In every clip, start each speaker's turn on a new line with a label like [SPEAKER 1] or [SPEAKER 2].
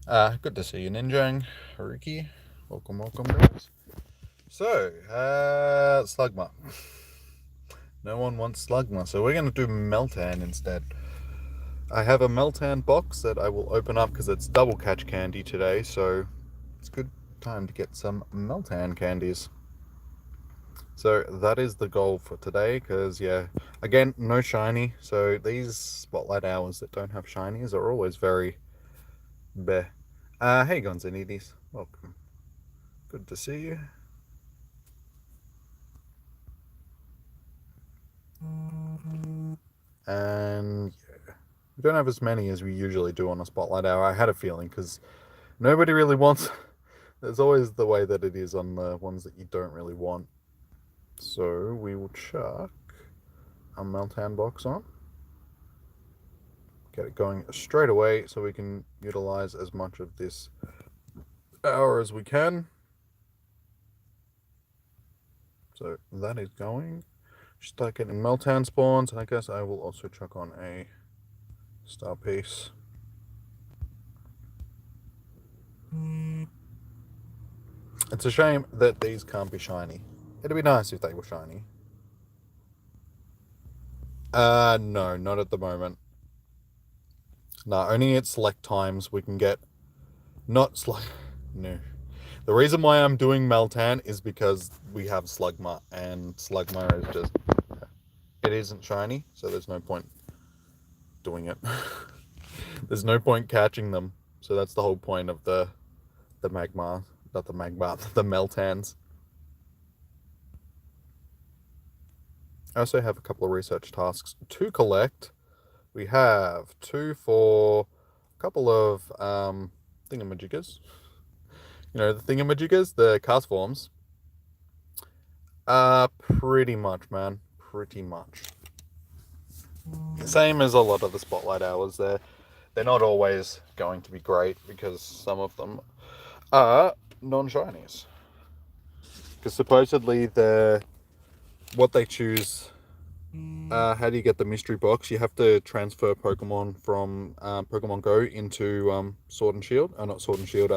[SPEAKER 1] Good to see you, Ninjang, Haruki. Welcome, guys. So, Slugma. No one wants Slugma, so we're going to do Meltan instead. I have a Meltan box that I will open up because it's double catch candy today, so it's a good time to get some Meltan candies. So that is the goal for today, because yeah, again, no shiny, so these spotlight hours that don't have shinies are always very bleh. Hey Gonzanides, welcome. Good to see you. And yeah, we don't have as many as we usually do on a spotlight hour. I had a feeling, because nobody really wants. There's always the way that it is on the ones that you don't really want. So we will chuck a Meltan box on. Get it going straight away so we can utilize as much of this hour as we can. So that is going. Start getting Meltan spawns, and I guess I will also chuck on a star piece. It's a shame that these can't be shiny. It'd be nice if they were shiny. No, not at the moment. No, only at select times we can get not slug. No. The reason why I'm doing Meltan is because we have Slugma, and Slugma is just, it isn't shiny, so there's no point doing it. There's no point catching them, so that's the whole point of the magma, not the magma, the Meltans. I also have a couple of research tasks to collect. We have 2 for a couple of thingamajiggers. You know, the thingamajiggers, the cast forms. Pretty much, man. Pretty much. Same as a lot of the spotlight hours there. They're not always going to be great because some of them are non-shinies. Because supposedly what they choose, how do you get the mystery box? You have to transfer Pokemon from Pokemon Go into Sword and Shield. Not Sword and Shield,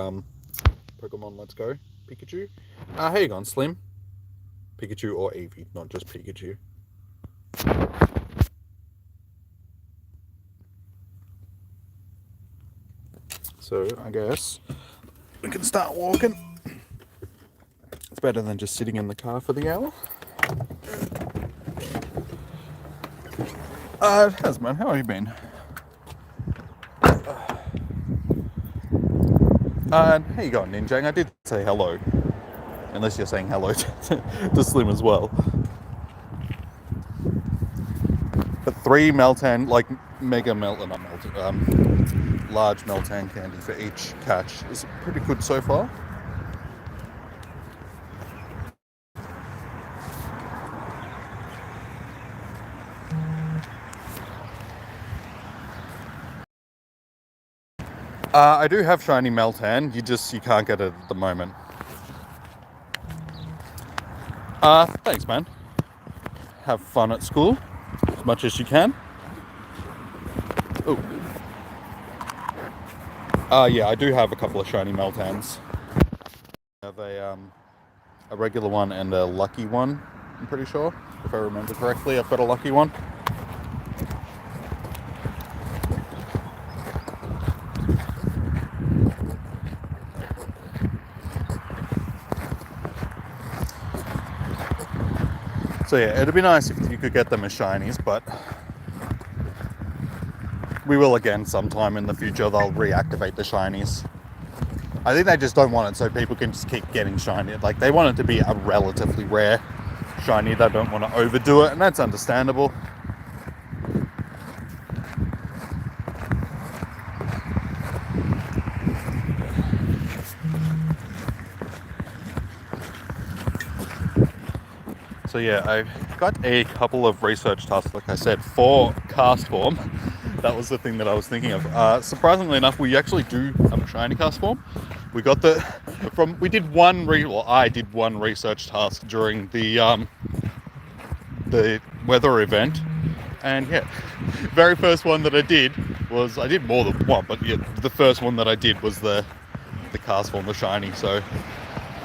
[SPEAKER 1] Pokemon Let's Go. Pikachu. How you going, Slim? Pikachu or Eevee, not just Pikachu. So I guess we can start walking. It's better than just sitting in the car for the hour. It has, man. How have you been? How you going, Ninjang? I did say hello. Unless you're saying hello to Slim as well. But 3 Meltan, like mega Meltan, not Meltan, large Meltan candy for each catch is pretty good so far. I do have shiny Meltan, you can't get it at the moment. Thanks, man. Have fun at school as much as you can. Oh. Yeah, I do have a couple of shiny Meltans. I have a regular one and a lucky one, I'm pretty sure. If I remember correctly, I've got a lucky one. So yeah, it'd be nice if you could get them as shinies, but we will again sometime in the future. They'll reactivate the shinies. I think they just don't want it so people can just keep getting shiny. Like, they want it to be a relatively rare shiny. They don't want to overdo it, and that's understandable. So yeah, I've got a couple of research tasks, like I said, for cast form. That was the thing that I was thinking of. Surprisingly enough, we actually do have a shiny cast form. We got I did one research task during the weather event, And yeah, very first one that I did was, I did more than one, but yeah, the first one that I did was the cast form, the shiny, so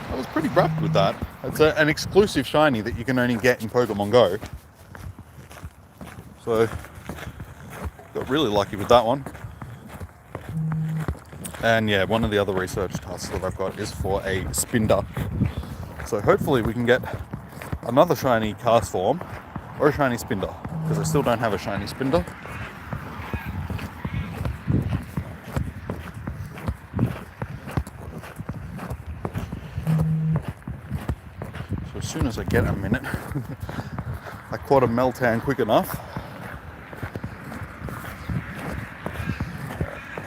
[SPEAKER 1] I was pretty wrapped with that. It's an exclusive shiny that you can only get in Pokemon Go. So, got really lucky with that one. And yeah, one of the other research tasks that I've got is for a Spinder. So hopefully we can get another shiny cast form or a shiny Spinder, because I still don't have a shiny Spinder. So as soon as I get a minute, I caught a Meltan quick enough.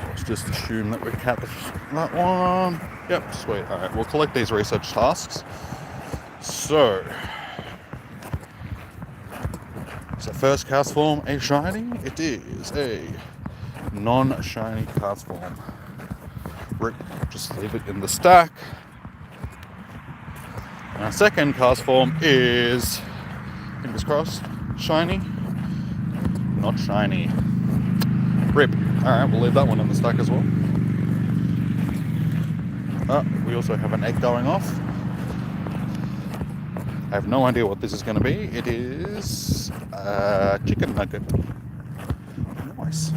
[SPEAKER 1] Let's just assume that we cat that one. Yep, sweet. Alright, we'll collect these research tasks. So, is the first cast form a shiny? It is a non-shiny cast form. Rip, just leave it in the stack. And our second cast form is, fingers crossed, shiny. Not shiny. Rip. Alright, we'll leave that one in the stack as well. We also have an egg going off. I have no idea what this is going to be. It is a chicken nugget. Nice.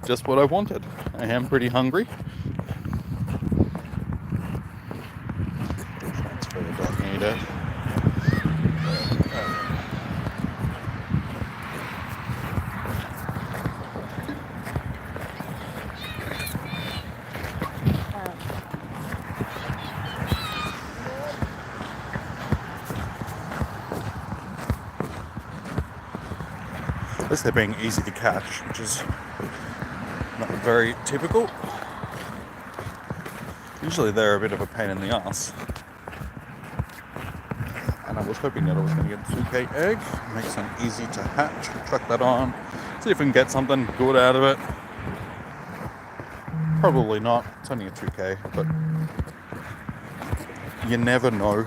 [SPEAKER 1] Just what I wanted. I am pretty hungry. Transfer the dog eater. At least they're being easy to catch, which is not very typical. Usually they're a bit of a pain in the ass. And I was hoping that I was going to get a 2K egg. Makes them easy to hatch. Chuck that on. See if we can get something good out of it. Probably not. It's only a 2K, but you never know.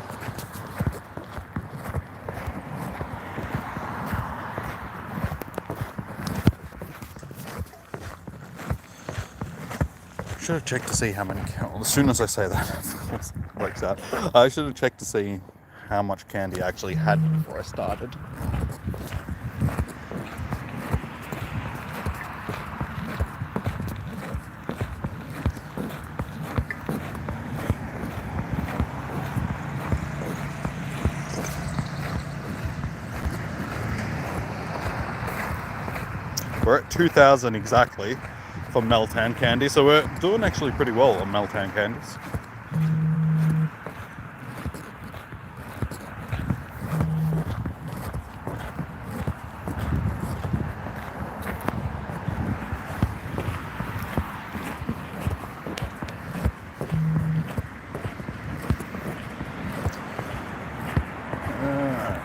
[SPEAKER 1] Should have checked to see how many. Well, as soon as I say that, of course, it breaks out. I should have checked to see how much candy I actually had before I started. We're at 2,000 exactly for Meltan candy, so we're doing actually pretty well on Meltan candies.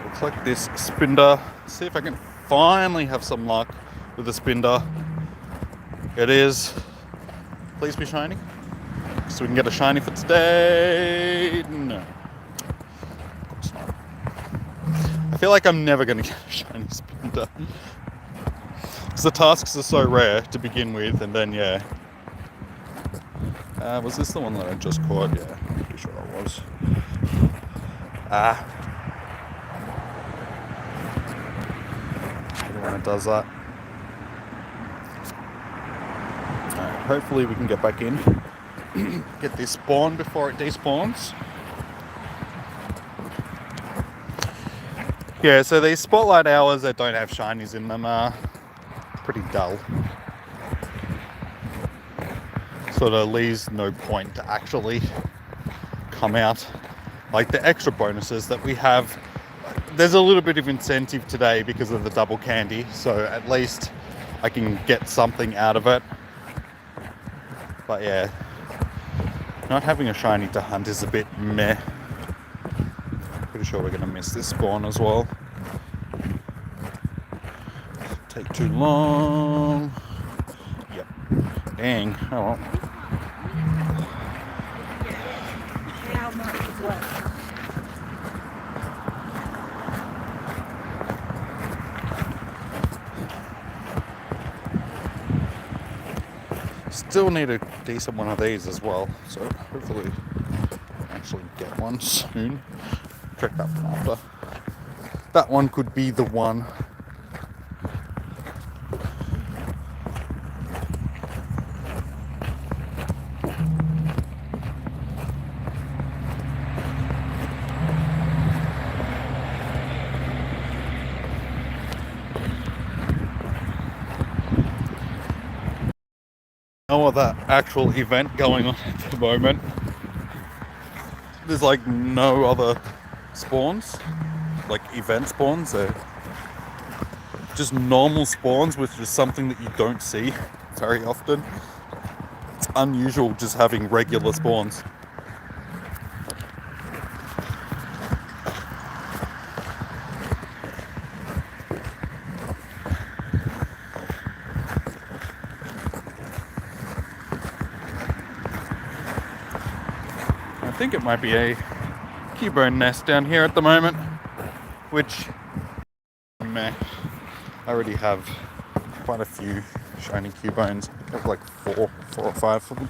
[SPEAKER 1] We'll collect this Spinder, see if I can finally have some luck with the Spinder. It is. Please be shiny. So we can get a shiny for today. No. Of course not. I feel like I'm never going to get a shiny Spinder. Because the tasks are so rare to begin with, and then, yeah. Was this the one that I just caught? Yeah, pretty sure it was. I hate it when it does that. Hopefully we can get back in, get this spawn before it despawns. Yeah, so these spotlight hours that don't have shinies in them are pretty dull. Sort of leaves no point to actually come out. Like the extra bonuses that we have, there's a little bit of incentive today because of the double candy, so at least I can get something out of it. But yeah, not having a shiny to hunt is a bit meh. Pretty sure we're going to miss this spawn as well. Take too long. Yep. Dang. Oh well.
[SPEAKER 2] How much is left?
[SPEAKER 1] Still need a decent one of these as well, so hopefully actually get one soon. Check that one after. That one could be the one. No other actual event going on at the moment. There's like no other spawns, like event spawns. They're just normal spawns, which is something that you don't see very often. It's unusual just having regular spawns. I think it might be a Cubone nest down here at the moment, which meh. I already have quite a few shiny Cubones. I have like four or five of them.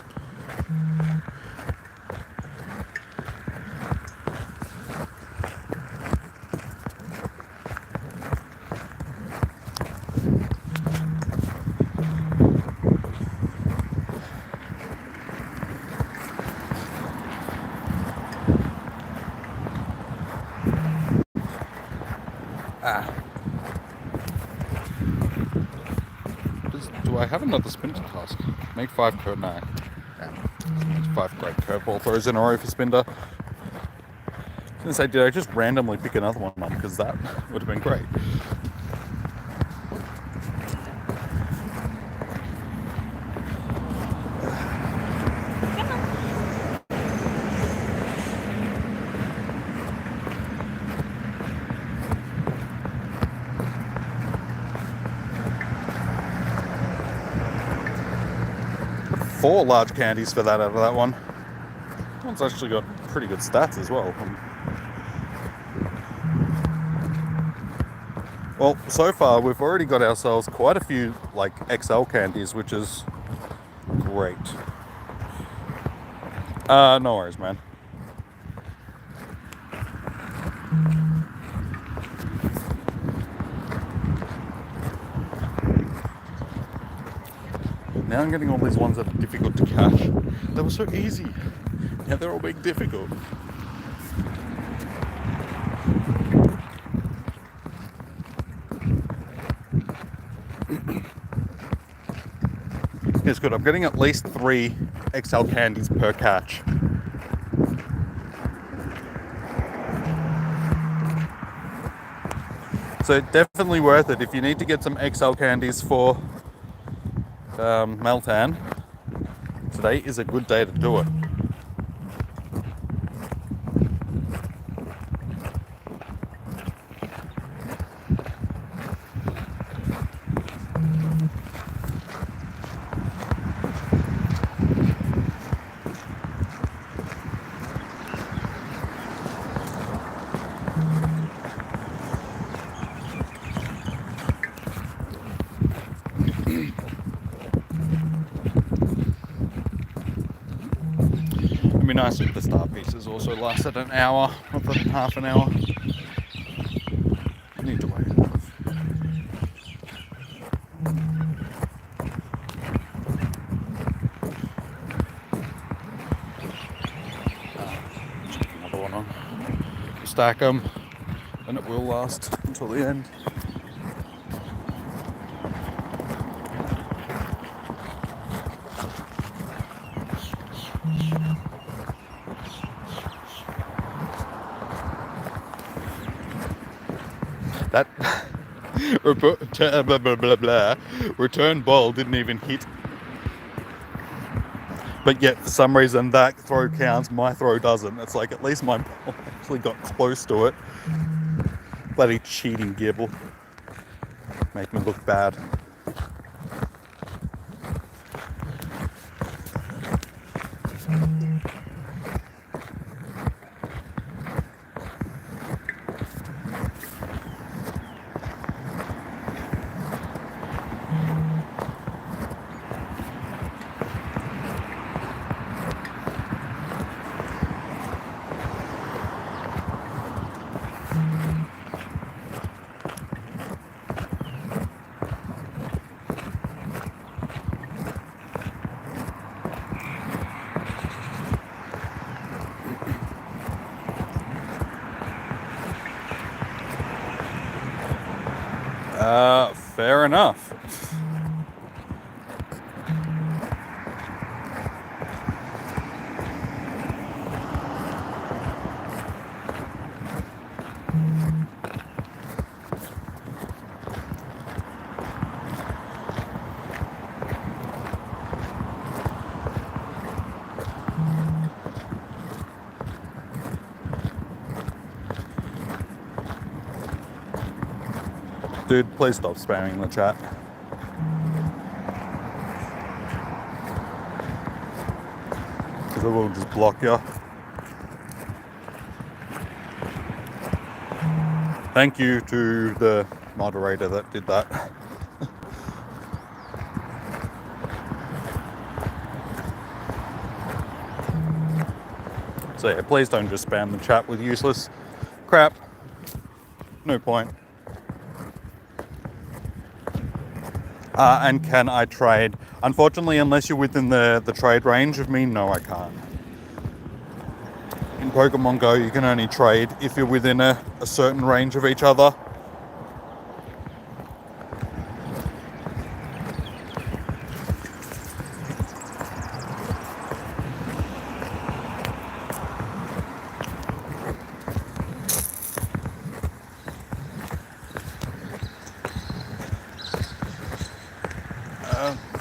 [SPEAKER 1] Do I have another spinner task? Make 5 curve. No. Yeah. 5 great curveball throws in a row for Spinda. I was gonna say, did I just randomly pick another one up? Because that would have been great. Four large candies for that out of that one. That one's actually got pretty good stats as well. Well, so far we've already got ourselves quite a few like XL candies, which is great. No worries, man. Now I'm getting all these ones that are difficult to catch. They were so easy. Now they're all being difficult. It's good. I'm getting at least 3 XL candies per catch. So definitely worth it if you need to get some XL candies for Meltan. Today is a good day to do it. It'd be nice if the star pieces also lasted an hour rather than half an hour. I need to wait. Check another one on. Stack them, and it will last until the end. That return ball didn't even hit. But yet, for some reason, that throw counts, my throw doesn't. It's like, at least my ball actually got close to it. Bloody cheating gibble. Make me look bad. Fair enough. Dude, please stop spamming the chat. Because I will just block you. Thank you to the moderator that did that. So yeah, please don't just spam the chat with useless crap. No point. And can I trade? Unfortunately, unless you're within the trade range of me, no, I can't. In Pokemon Go, you can only trade if you're within a certain range of each other.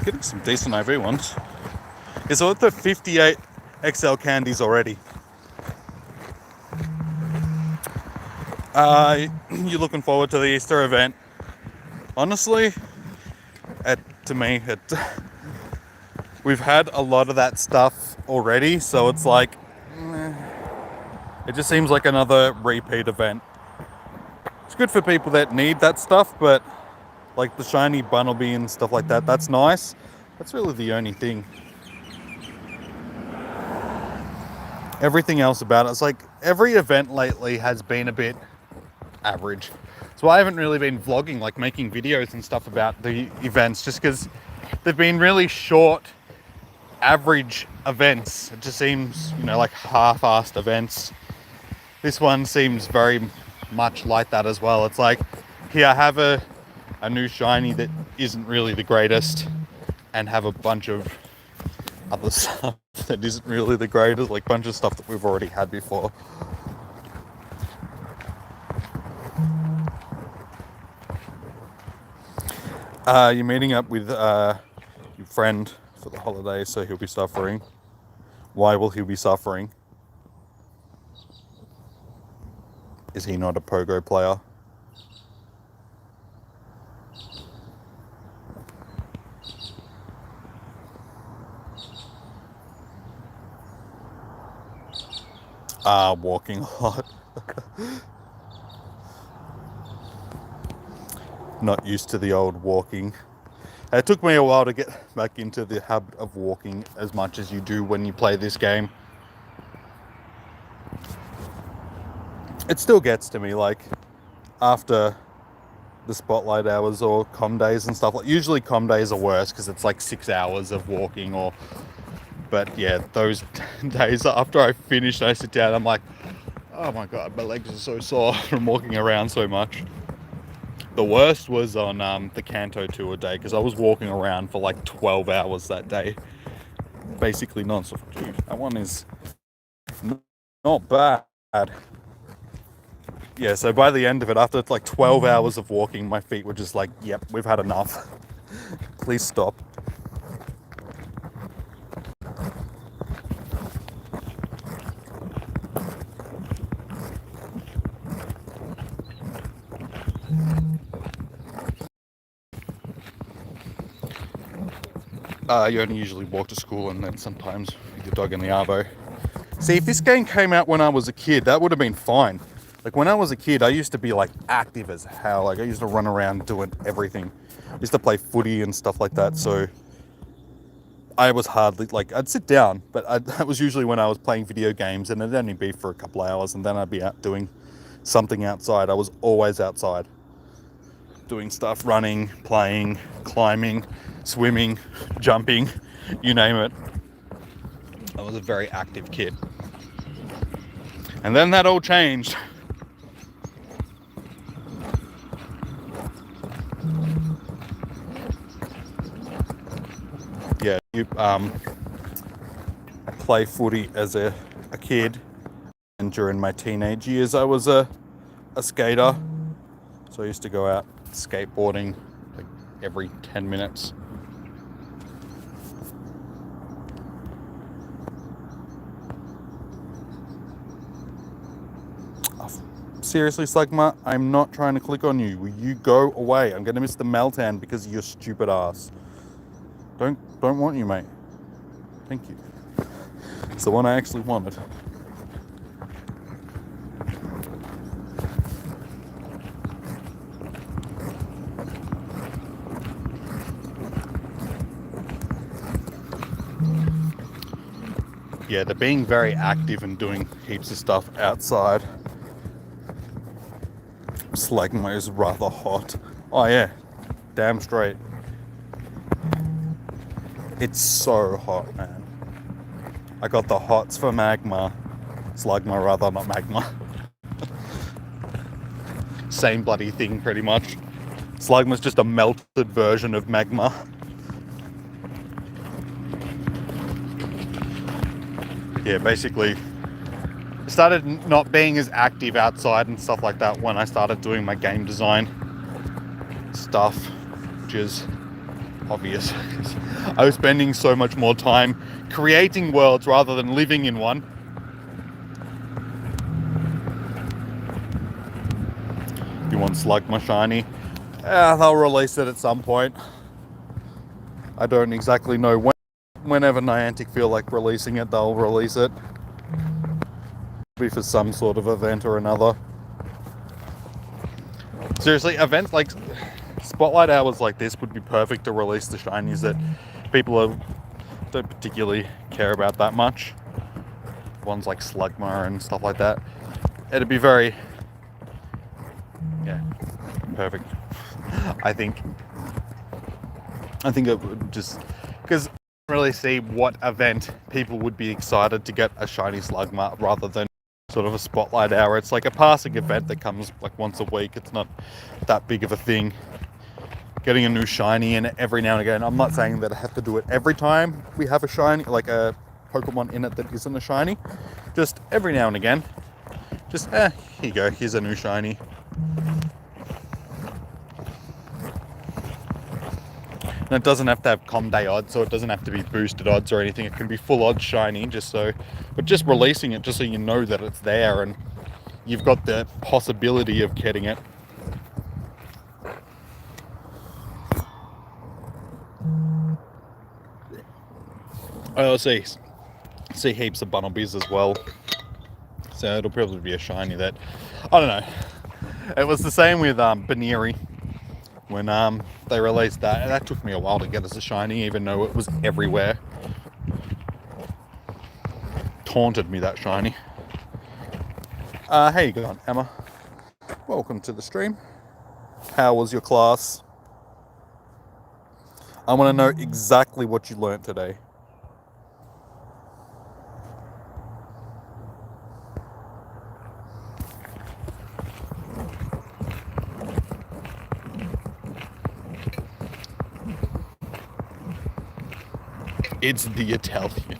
[SPEAKER 1] Getting some decent IV ones. It's all the 58 XL candies already. You looking forward to the Easter event? Honestly, to me, we've had a lot of that stuff already, so it's like, it just seems like another repeat event. It's good for people that need that stuff, but like the shiny Bunnelby and stuff like that, that's nice. That's really the only thing. Everything else about it, it's like every event lately has been a bit average. So I haven't really been vlogging, like making videos and stuff about the events, just because they've been really short, average events. It just seems, like half-assed events. This one seems very much like that as well. It's like, here I have a new shiny that isn't really the greatest, and have a bunch of other stuff that isn't really the greatest, like a bunch of stuff that we've already had before. You're meeting up with your friend for the holiday, so he'll be suffering. Why will he be suffering? Is he not a pogo player? Walking a lot. Not used to the old walking. It took me a while to get back into the habit of walking as much as you do when you play this game. It still gets to me, like, after the spotlight hours or comm days and stuff. Like, usually comm days are worse because it's like 6 hours of walking, but yeah, those days after I finish, I sit down, I'm like, oh my god, my legs are so sore from walking around so much. The worst was on the Kanto tour day, because I was walking around for like 12 hours that day, basically non-stop. Dude, that one is not bad. Yeah, so by the end of it, after like 12 hours of walking, my feet were just like, yep, we've had enough. Please stop. You only usually walk to school and then sometimes with your dog in the arvo. See, if this game came out when I was a kid, that would have been fine. Like, when I was a kid, I used to be like active as hell. Like, I used to run around doing everything. I used to play footy and stuff like that, so I was hardly, like, I'd sit down, but that was usually when I was playing video games, and it'd only be for a couple hours, and then I'd be out doing something outside. I was always outside doing stuff, running, playing, climbing, swimming, jumping, you name it. I was a very active kid. And then that all changed. play footy as a kid, and during my teenage years I was a skater, so I used to go out skateboarding like every 10 minutes. Seriously, Slugma, I'm not trying to click on you. Will you go away? I'm gonna miss the Meltan because of your stupid ass. Don't want you, mate. Thank you. It's the one I actually wanted. Yeah, they're being very active and doing heaps of stuff outside. Slugma is rather hot. Oh yeah, damn straight. It's so hot, man. I got the hots for magma. Slugma rather, not magma. Same bloody thing pretty much. Slugma's just a melted version of magma. Yeah, basically started not being as active outside and stuff like that when I started doing my game design stuff, which is obvious. I was spending so much more time creating worlds rather than living in one. You want Slugma shiny? They'll release it at some point. I don't exactly know when. Whenever Niantic feel like releasing it, they'll release it. Be for some sort of event or another. Seriously, events like spotlight hours like this would be perfect to release the shinies that people don't particularly care about that much. Ones like Slugma and stuff like that. It'd be very, yeah, perfect. I think it would just, because I don't really see what event people would be excited to get a shiny Slugma rather than sort of a spotlight hour. It's like a passing event that comes like once a week. It's not that big of a thing. Getting a new shiny in every now and again. I'm not saying that I have to do it every time we have a shiny, like a Pokemon in it that isn't a shiny. Just every now and again. Just, here you go. Here's a new shiny. And it doesn't have to have Com Day odds, so it doesn't have to be boosted odds or anything. It can be full odds shiny, but just releasing it just so you know that it's there and you've got the possibility of getting it. I'll see heaps of Bunnelbys as well. So it'll probably be a shiny that, I don't know. It was the same with Baneri. When they released that took me a while to get as a shiny, even though it was everywhere. Taunted me, that shiny. How you going, Emma? Welcome to the stream. How was your class? I want to know exactly what you learnt today. It's the Italian.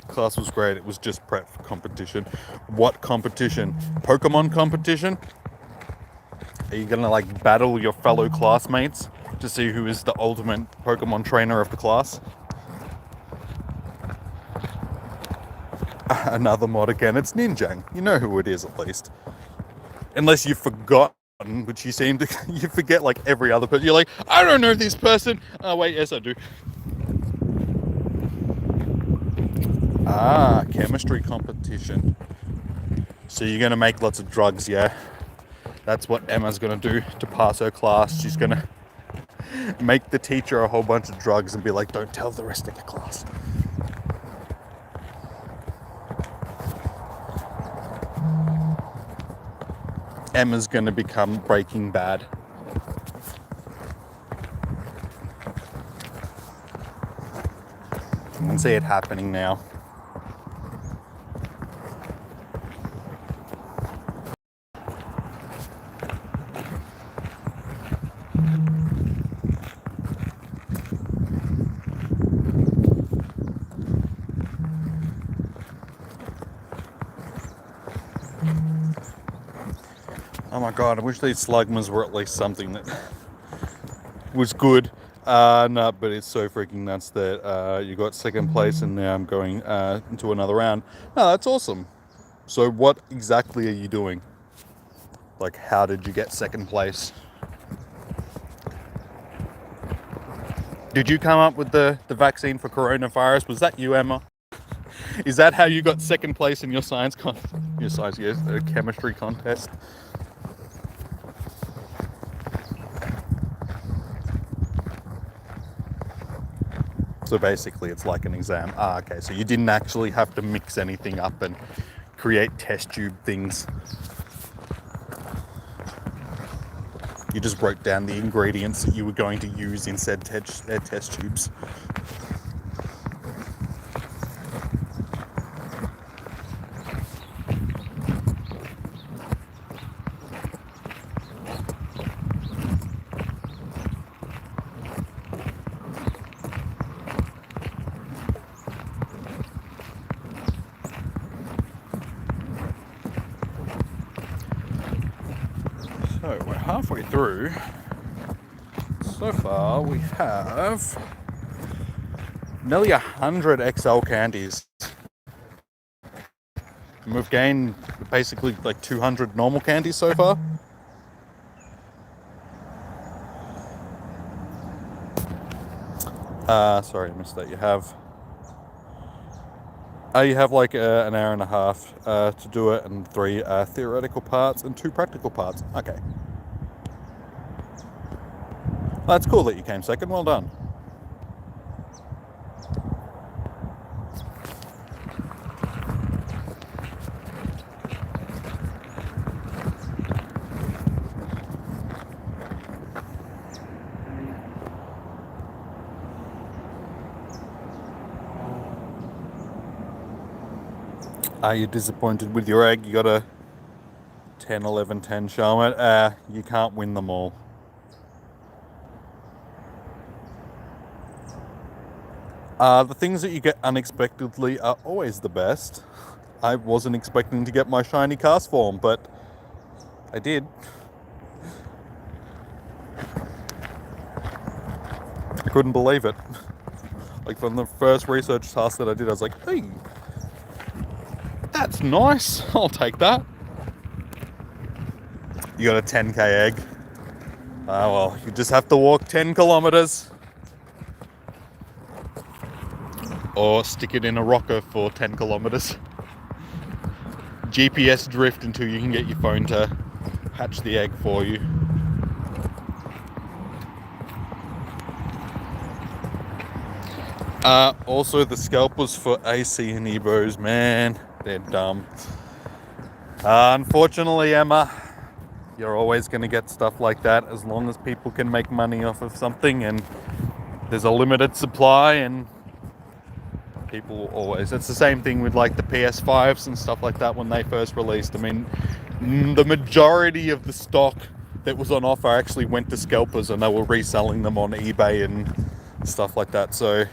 [SPEAKER 1] Class was great. It was just prep for competition. What competition? Pokemon competition? Are you gonna like battle your fellow classmates to see who is the ultimate Pokemon trainer of the class? Another mod again. It's Ninjang. You know who it is at least. Unless you've forgotten, which you seem to, you forget like every other person. You're like, I don't know this person. Oh wait, yes I do. Chemistry competition. So you're gonna make lots of drugs, yeah? That's what Emma's gonna do to pass her class. She's gonna make the teacher a whole bunch of drugs and be like, don't tell the rest of the class. Emma's gonna become Breaking Bad. I can see it happening now. Oh my god, I wish these slugmas were at least something that was good. No, but it's so freaking nuts that you got second place and now I'm going into another round. No, that's awesome. So what exactly are you doing? Like, how did you get second place? Did you come up with the vaccine for coronavirus? Was that you, Emma? Is that how you got second place in your chemistry contest? So basically it's like an exam. Okay, so you didn't actually have to mix anything up and create test tube things. You just wrote down the ingredients that you were going to use in said test tubes. So we're halfway through. So far we have nearly 100 XL candies. And we've gained basically like 200 normal candies so far. Sorry, I missed that. You have like an hour and a half to do it, and 3 theoretical parts and 2 practical parts. Okay. Well, that's cool that you came second. Well done. Are you disappointed with your egg? You got a 10, 11, 10 Charlotte. You can't win them all. The things that you get unexpectedly are always the best. I wasn't expecting to get my shiny cast form, but I did. I couldn't believe it. Like, from the first research task that I did, I was like, hey, that's nice. I'll take that. You got a 10k egg. Well, you just have to walk 10 kilometers. Or stick it in a rocker for 10 kilometers. GPS drift until you can get your phone to hatch the egg for you. Also, the scalpers for AC and Ebos, man, they're dumb. Unfortunately, Emma, you're always going to get stuff like that as long as people can make money off of something and there's a limited supply, and people will always... It's the same thing with like the PS5s and stuff like that when they first released. I mean, the majority of the stock that was on offer actually went to scalpers and they were reselling them on eBay and stuff like that. So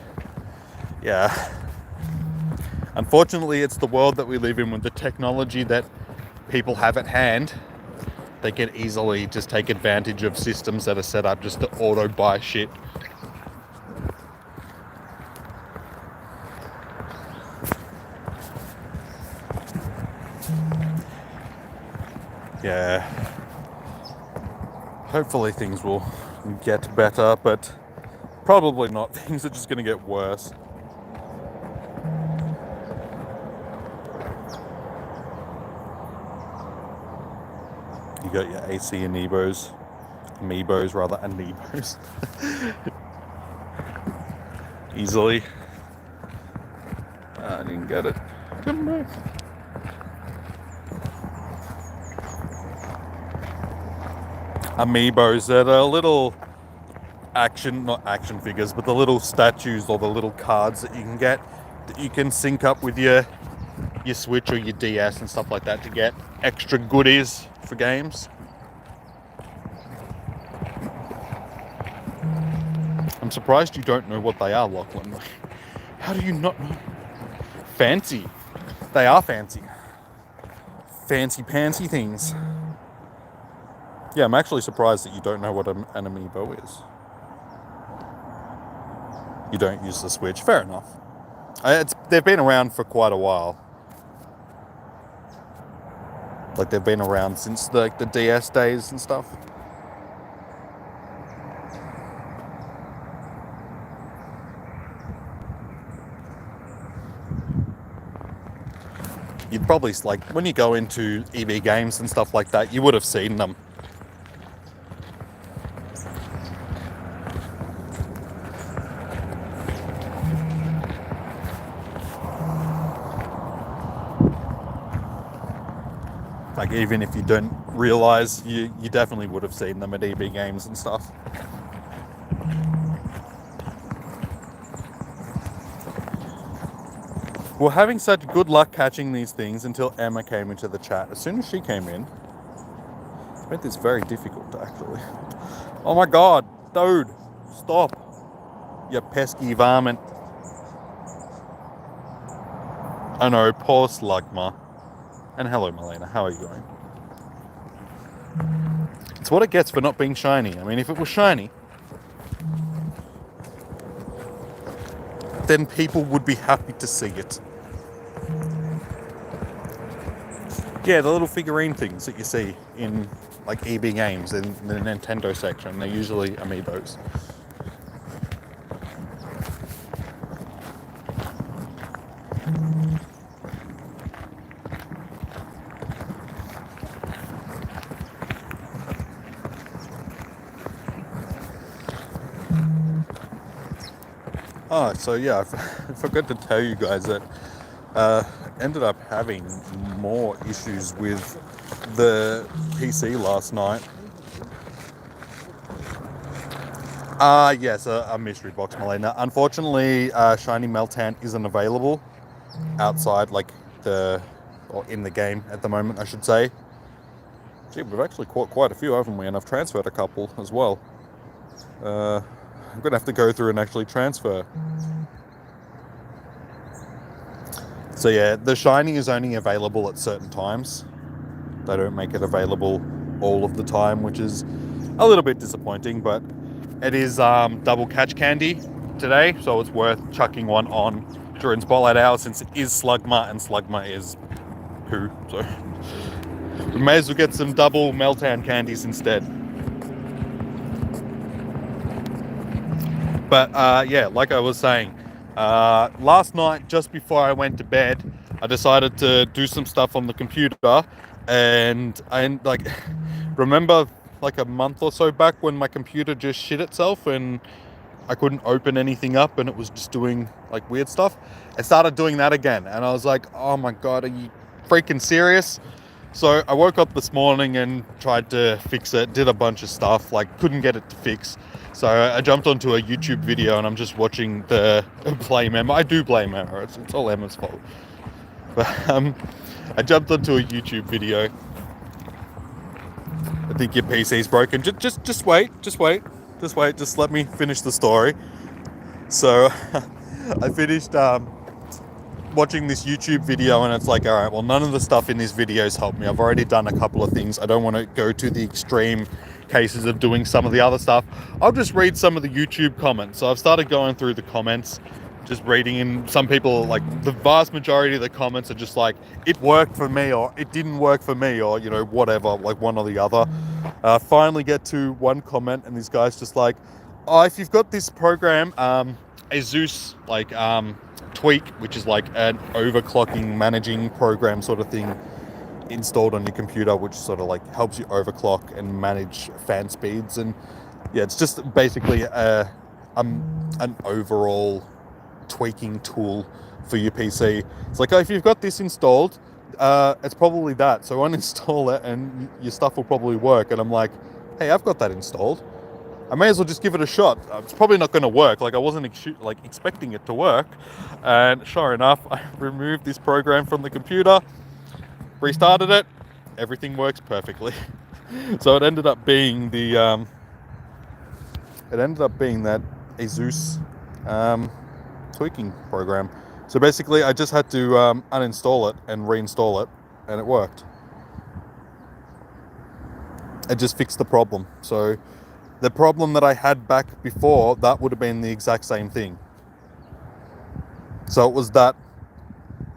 [SPEAKER 1] yeah, unfortunately, it's the world that we live in. With the technology that people have at hand, they can easily just take advantage of systems that are set up just to auto buy shit. Yeah, hopefully things will get better, but probably not. Things are just going to get worse. You got your AC amiibos, easily. I didn't get it. Come back. Amiibos that are little not action figures, but the little statues or the little cards that you can get, that you can sync up with your Switch or your DS and stuff like that to get extra goodies for games. I'm surprised you don't know what they are, Lachlan. How do you not know? Fancy. They are fancy. fancy pantsy things. Yeah, I'm actually surprised that you don't know what an amiibo is. You don't use the Switch. Fair enough. They've been around for quite a while. Like, they've been around since the DS days and stuff. You'd probably, like, when you go into EB Games and stuff like that, you would have seen them. Like, even if you don't realise, you definitely would have seen them at EB Games and stuff. We're having such good luck catching these things until Emma came into the chat. As soon as she came in, it made this very difficult, actually. Oh my god, dude, stop. You pesky varmint. I know, poor Slugma. And hello, Melena, how are you going? It's what it gets for not being shiny. I mean, if it was shiny, then people would be happy to see it. Yeah, the little figurine things that you see in, like, EB Games in the Nintendo section, they're usually amiibos. Oh, so yeah, I forgot to tell you guys that ended up having more issues with the PC last night. Yes, a mystery box, Melena. Unfortunately, Shiny Meltan isn't available outside, like, or in the game at the moment, I should say. Gee, we've actually caught quite a few, haven't we? And I've transferred a couple as well. I'm going to have to go through and actually transfer. So yeah, the shiny is only available at certain times. They don't make it available all of the time, which is a little bit disappointing, but it is double catch candy today, so it's worth chucking one on during Spotlight Hour since it is Slugma, and Slugma is poo, so we may as well get some double Meltan candies instead. But yeah, like I was saying, last night, just before I went to bed, I decided to do some stuff on the computer, and I like remember like a month or so back when my computer just shit itself and I couldn't open anything up and it was just doing like weird stuff. I started doing that again, and I was like, oh my god, are you freaking serious? So I woke up this morning and tried to fix it, did a bunch of stuff, like couldn't get it to fix. So I jumped onto a YouTube video and I'm just watching the blame Emma. I do blame Emma, it's all Emma's fault. But I jumped onto a YouTube video. I think your PC's broken. Just wait, just let me finish the story. So I finished watching this YouTube video, and it's like, all right, well, none of the stuff in this video's helped me. I've already done a couple of things. I don't want to go to the extreme cases of doing some of the other stuff. I'll just read some of the YouTube comments. So I've started going through the comments, just reading in. Some people, like the vast majority of the comments are just like, it worked for me, or it didn't work for me, or, you know, whatever, like one or the other. Finally get to one comment, and this guy's just like, oh, if you've got this program, Asus, like, Tweak, which is like an overclocking managing program sort of thing installed on your computer, which sort of like helps you overclock and manage fan speeds. And yeah, it's just basically an overall tweaking tool for your PC. It's like, oh, if you've got this installed, it's probably that, so uninstall it and your stuff will probably work. And I'm like, hey, I've got that installed, I may as well just give it a shot. It's probably not going to work. Like, I wasn't expecting it to work. And sure enough, I removed this program from the computer, restarted it, everything works perfectly. So it ended up being that Asus tweaking program. So basically, I just had to uninstall it and reinstall it, and it worked. it just fixed the problem. So the problem that I had back before, that would have been the exact same thing. So it was that,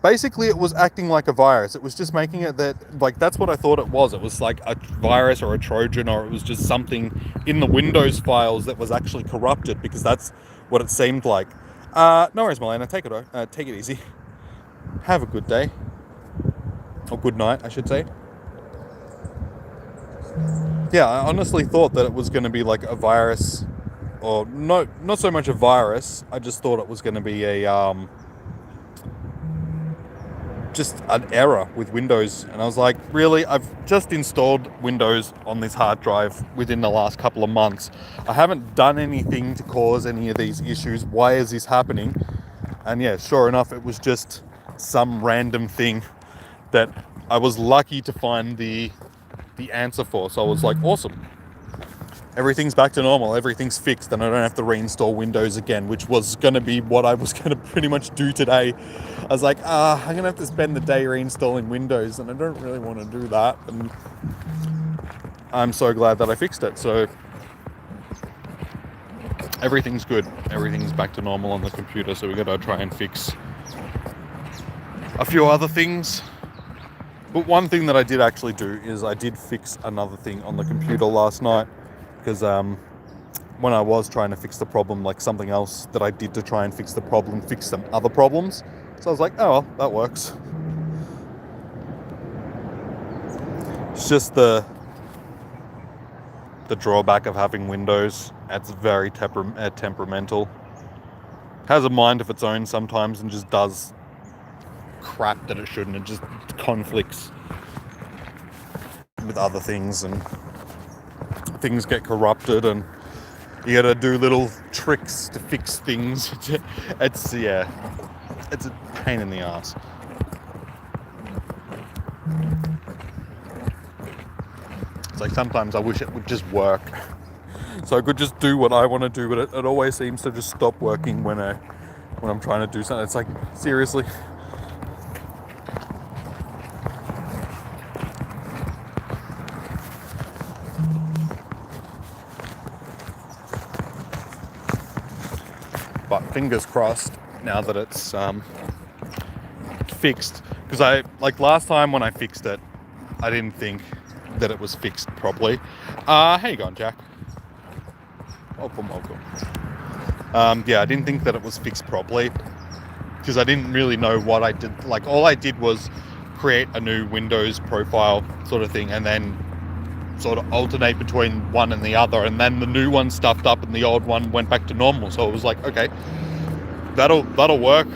[SPEAKER 1] basically it was acting like a virus. It was just making it that, like, that's what I thought it was. It was like a virus or a Trojan, or it was just something in the Windows files that was actually corrupted, because that's what it seemed like. No worries, Melana, take it easy. Have a good day. Or good night, I should say. Yeah, I honestly thought that it was going to be like a virus, or no, not so much a virus. I just thought it was going to be a just an error with Windows, and I was like, really? I've just installed Windows on this hard drive within the last couple of months. I haven't done anything to cause any of these issues. Why is this happening? And yeah, sure enough, it was just some random thing that I was lucky to find the answer for. So I was like, awesome. Everything's back to normal, everything's fixed, and I don't have to reinstall Windows again, which was going to be what I was going to pretty much do today. I was like, I'm going to have to spend the day reinstalling Windows, and I don't really want to do that. And I'm so glad that I fixed it. So everything's good. Everything's back to normal on the computer, so we got to try and fix a few other things. But one thing that I did actually do is I did fix another thing on the computer last night, because when I was trying to fix the problem, like something else that I did to try and fix the problem fixed some other problems. So I was like, oh well, that works. It's just the drawback of having Windows. It's very temperamental. Has a mind of its own sometimes and just does crap that it shouldn't. It just conflicts with other things, and things get corrupted, and you gotta do little tricks to fix things. It's a pain in the ass. It's like sometimes I wish it would just work, so I could just do what I want to do, but it always seems to just stop working when I'm trying to do something. It's like, seriously. But fingers crossed now that it's fixed, because last time when I fixed it, I didn't think that it was fixed properly. How you going, Jack? Welcome. Yeah, I didn't think that it was fixed properly, because I didn't really know what I did. Like, all I did was create a new Windows profile sort of thing, and then sort of alternate between one and the other, and then the new one stuffed up and the old one went back to normal. So it was like, okay, that'll work.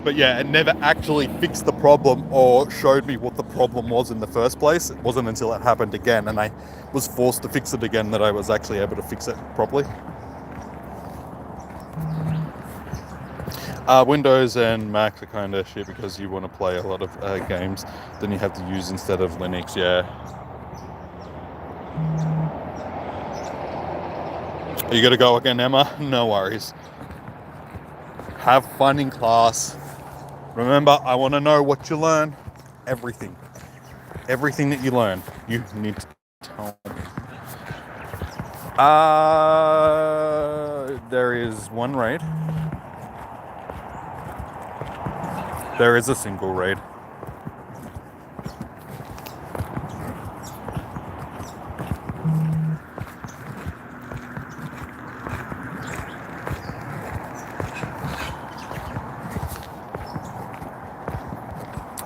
[SPEAKER 1] But yeah, it never actually fixed the problem or showed me what the problem was in the first place. It wasn't until it happened again and I was forced to fix it again that I was actually able to fix it properly. Windows and Mac are kind of shit, because you want to play a lot of games then you have to use instead of Linux. Yeah. Are you gonna go again, Emma? No worries. Have fun in class. Remember, I want to know what you learn. Everything that you learn, you need to tell me. There is one raid. There is a single raid.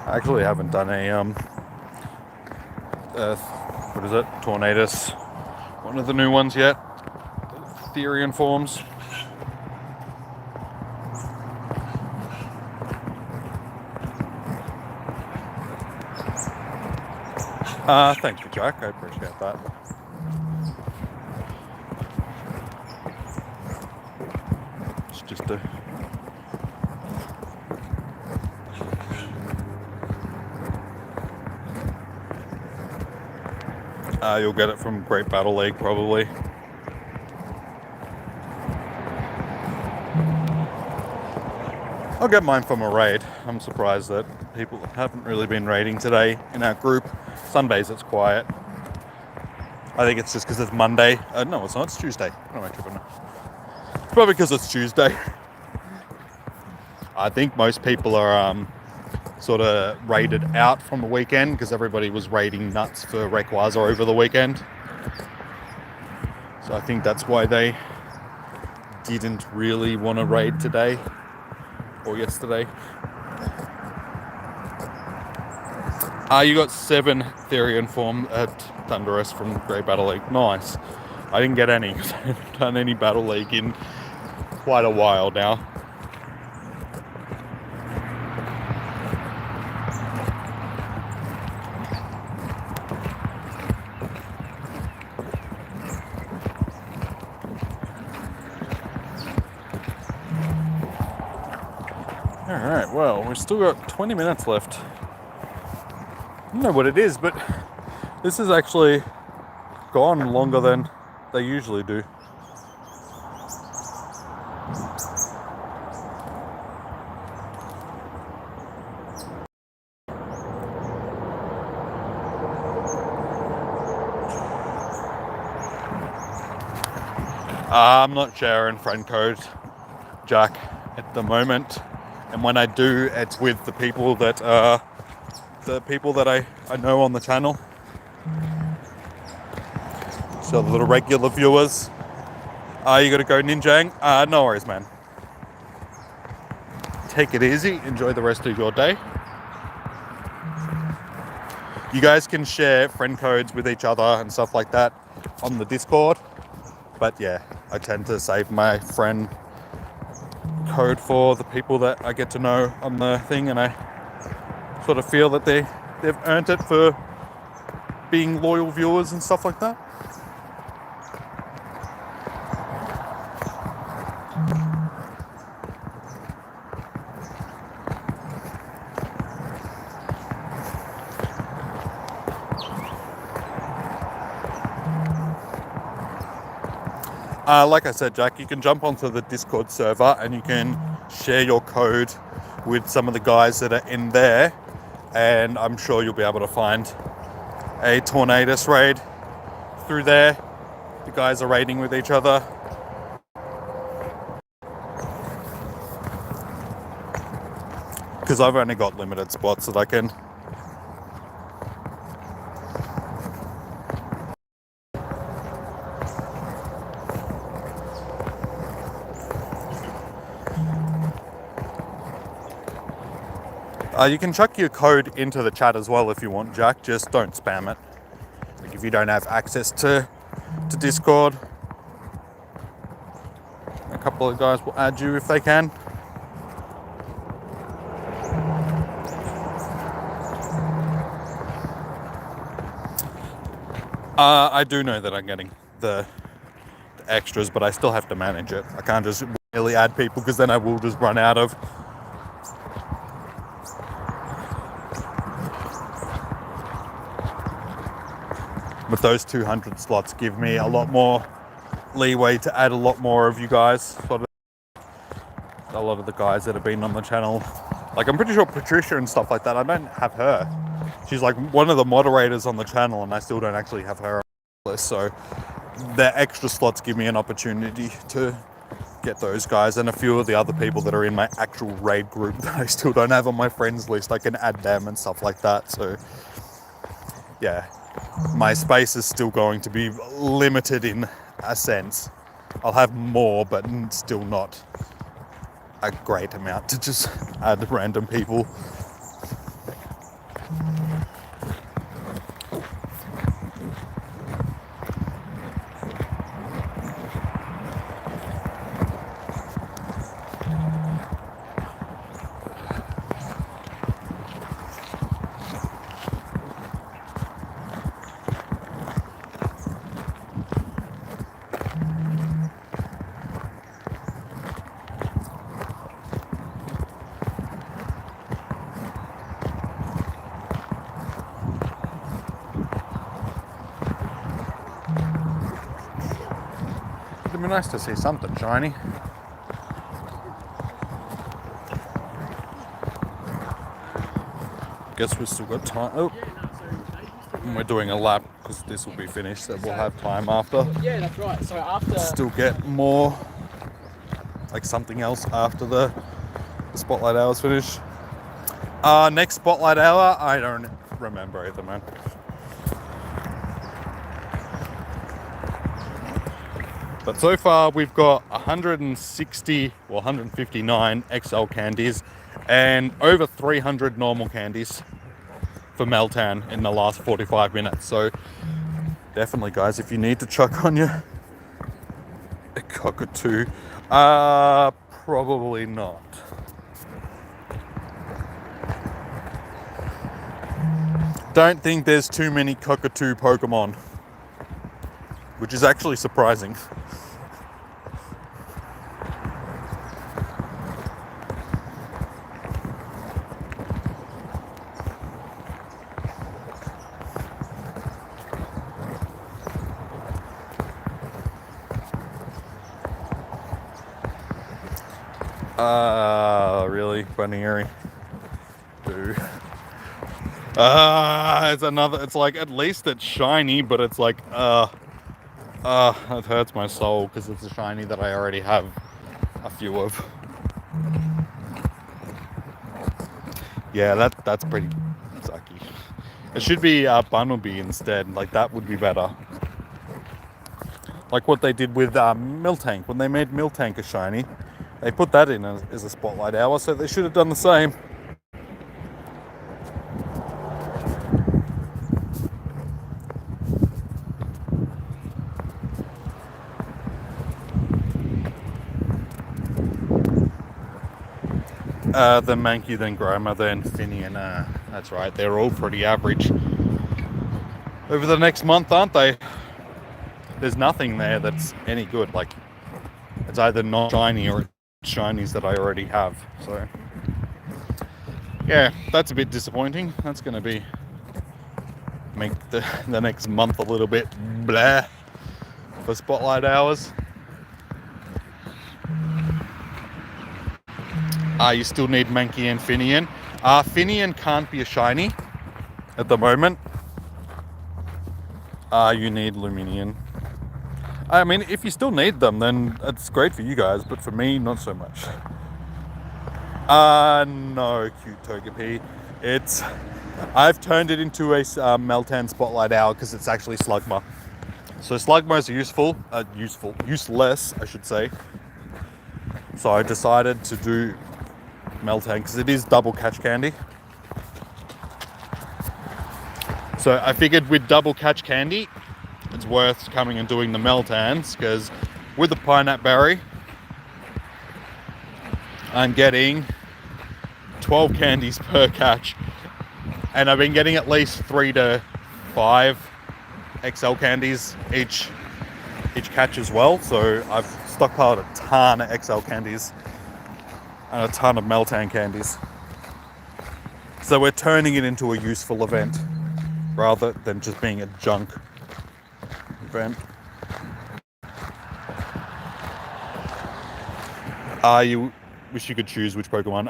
[SPEAKER 1] I actually haven't done a what is it? Tornadus. One of the new ones yet. Therian forms. Thank you, Jack. I appreciate that. It's just a you'll get it from Great Battle League, probably. I'll get mine from a raid. I'm surprised that people haven't really been raiding today in our group. Sundays it's quiet. I think it's just because it's Monday. No, it's not. It's Tuesday. What am I tripping? It's probably because it's Tuesday. I think most people are sort of raided out from the weekend because everybody was raiding nuts for Rayquaza over the weekend. So I think that's why they didn't really want to raid today or yesterday. You got 7 Therian form at Thundurus from Great Battle League. Nice. I didn't get any because I haven't done any Battle League in quite a while now. Alright, well, we've still got 20 minutes left. I don't know what it is, but this has actually gone longer than they usually do. I'm not sharing friend code, Jack, at the moment. And when I do, it's with the people that I know on the channel. So the little regular viewers. You gotta go ninjang? No worries, man. Take it easy. Enjoy the rest of your day. You guys can share friend codes with each other and stuff like that on the Discord. But yeah, I tend to save my friend code for the people that I get to know on the thing, and I sort of feel that they've earned it for being loyal viewers and stuff like that. Like I said, Jack, you can jump onto the Discord server and you can share your code with some of the guys that are in there, and I'm sure you'll be able to find a Tornadus raid through there. The guys are raiding with each other. Because I've only got limited spots that I can. You can chuck your code into the chat as well if you want, Jack. Just don't spam it. Like if you don't have access to Discord, a couple of guys will add you if they can. I do know that I'm getting the extras, but I still have to manage it. I can't just really add people because then I will just run out of. But those 200 slots give me a lot more leeway to add a lot more of you guys. A lot of the guys that have been on the channel. Like I'm pretty sure Patricia and stuff like that, I don't have her. She's like one of the moderators on the channel and I still don't actually have her on the list. So the extra slots give me an opportunity to get those guys, and a few of the other people that are in my actual raid group that I still don't have on my friends list, I can add them and stuff like that. So yeah. My space is still going to be limited in a sense. I'll have more, but still not a great amount to just add random people. It'd be nice to see something shiny. Guess we've still got time. Oh, and we're doing a lap because this will be finished, so we'll have time after.
[SPEAKER 3] Yeah, that's right. So after...
[SPEAKER 1] Still get more, like something else after the Spotlight Hour's finished. Next Spotlight Hour, I don't remember either, man. But so far we've got 160 or 159 XL candies and over 300 normal candies for Meltan in the last 45 minutes. So definitely, guys, if you need to chuck on your cockatoo, probably not. Don't think there's too many cockatoo Pokemon, which is actually surprising. Really? Bunny-Erie? Boo. It's another, it's like, at least it's shiny, but it's like, it hurts my soul because it's a shiny that I already have a few of. Yeah, that's pretty sucky. It should be Bunnelby instead, like that would be better. Like what they did with Miltank, when they made Miltank a shiny. They put that in as a Spotlight Hour, so they should have done the same. Then Mankey, then Groma, then Finian. That's right, they're all pretty average. Over the next month, aren't they? There's nothing there that's any good. Like, it's either not shiny or shinies that I already have. So, yeah, that's a bit disappointing. That's going to make the next month a little bit blah for Spotlight Hours. You still need Mankey and Finian. Finian can't be a shiny at the moment. You need Luminian. I mean, if you still need them, then it's great for you guys, but for me, not so much. No, cute Togepi. I've turned it into a Meltan Spotlight Hour because it's actually Slugma. So Slugmas are useless, I should say. So I decided to do Meltan because it is double catch candy. So I figured with double catch candy, it's worth coming and doing the Meltans, because with the Pineapple Berry, I'm getting 12 candies per catch, and I've been getting at least 3 to 5 XL candies each catch as well. So I've stockpiled a ton of XL candies and a ton of Meltan candies. So we're turning it into a useful event rather than just being a junk event. You wish you could choose which Pokemon?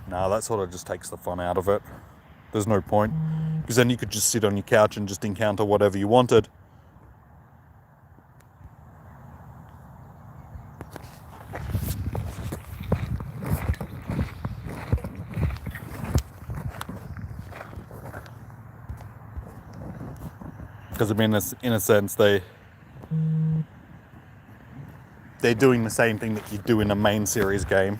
[SPEAKER 1] No, that sort of just takes the fun out of it. There's no point, because then you could just sit on your couch and just encounter whatever you wanted. Because I mean, in a sense, they're doing the same thing that you do in a main series game.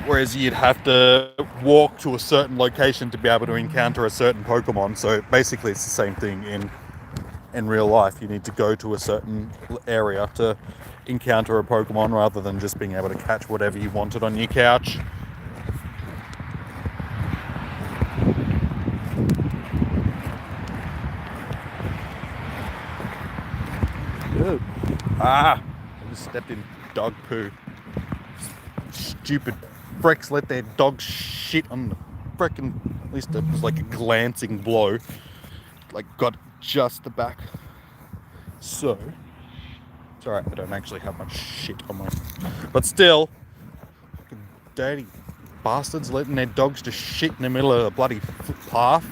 [SPEAKER 1] Whereas you'd have to walk to a certain location to be able to encounter a certain Pokemon. So basically it's the same thing in real life. You need to go to a certain area to encounter a Pokemon rather than just being able to catch whatever you wanted on your couch. I just stepped in dog poo. Stupid fricks let their dog shit on the frickin', at least it was like a glancing blow. Like, got just the back. So, it's alright, I don't actually have much shit on my... But still, dirty bastards letting their dogs just shit in the middle of a bloody path.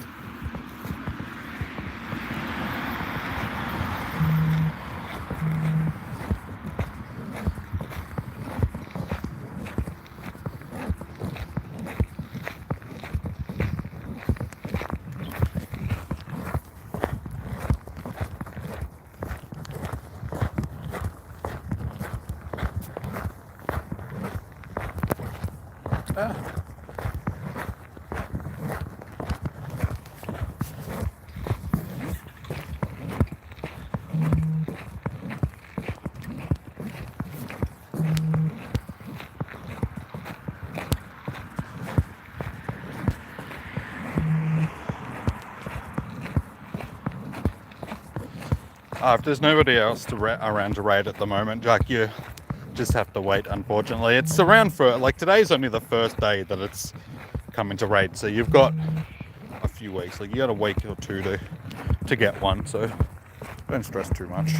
[SPEAKER 1] If there's nobody else around to raid at the moment, Jack, you just have to wait, unfortunately. It's around for, like, today's only the first day that it's coming to raid, so you've got a few weeks. Like, you got a week or two to get one, so don't stress too much.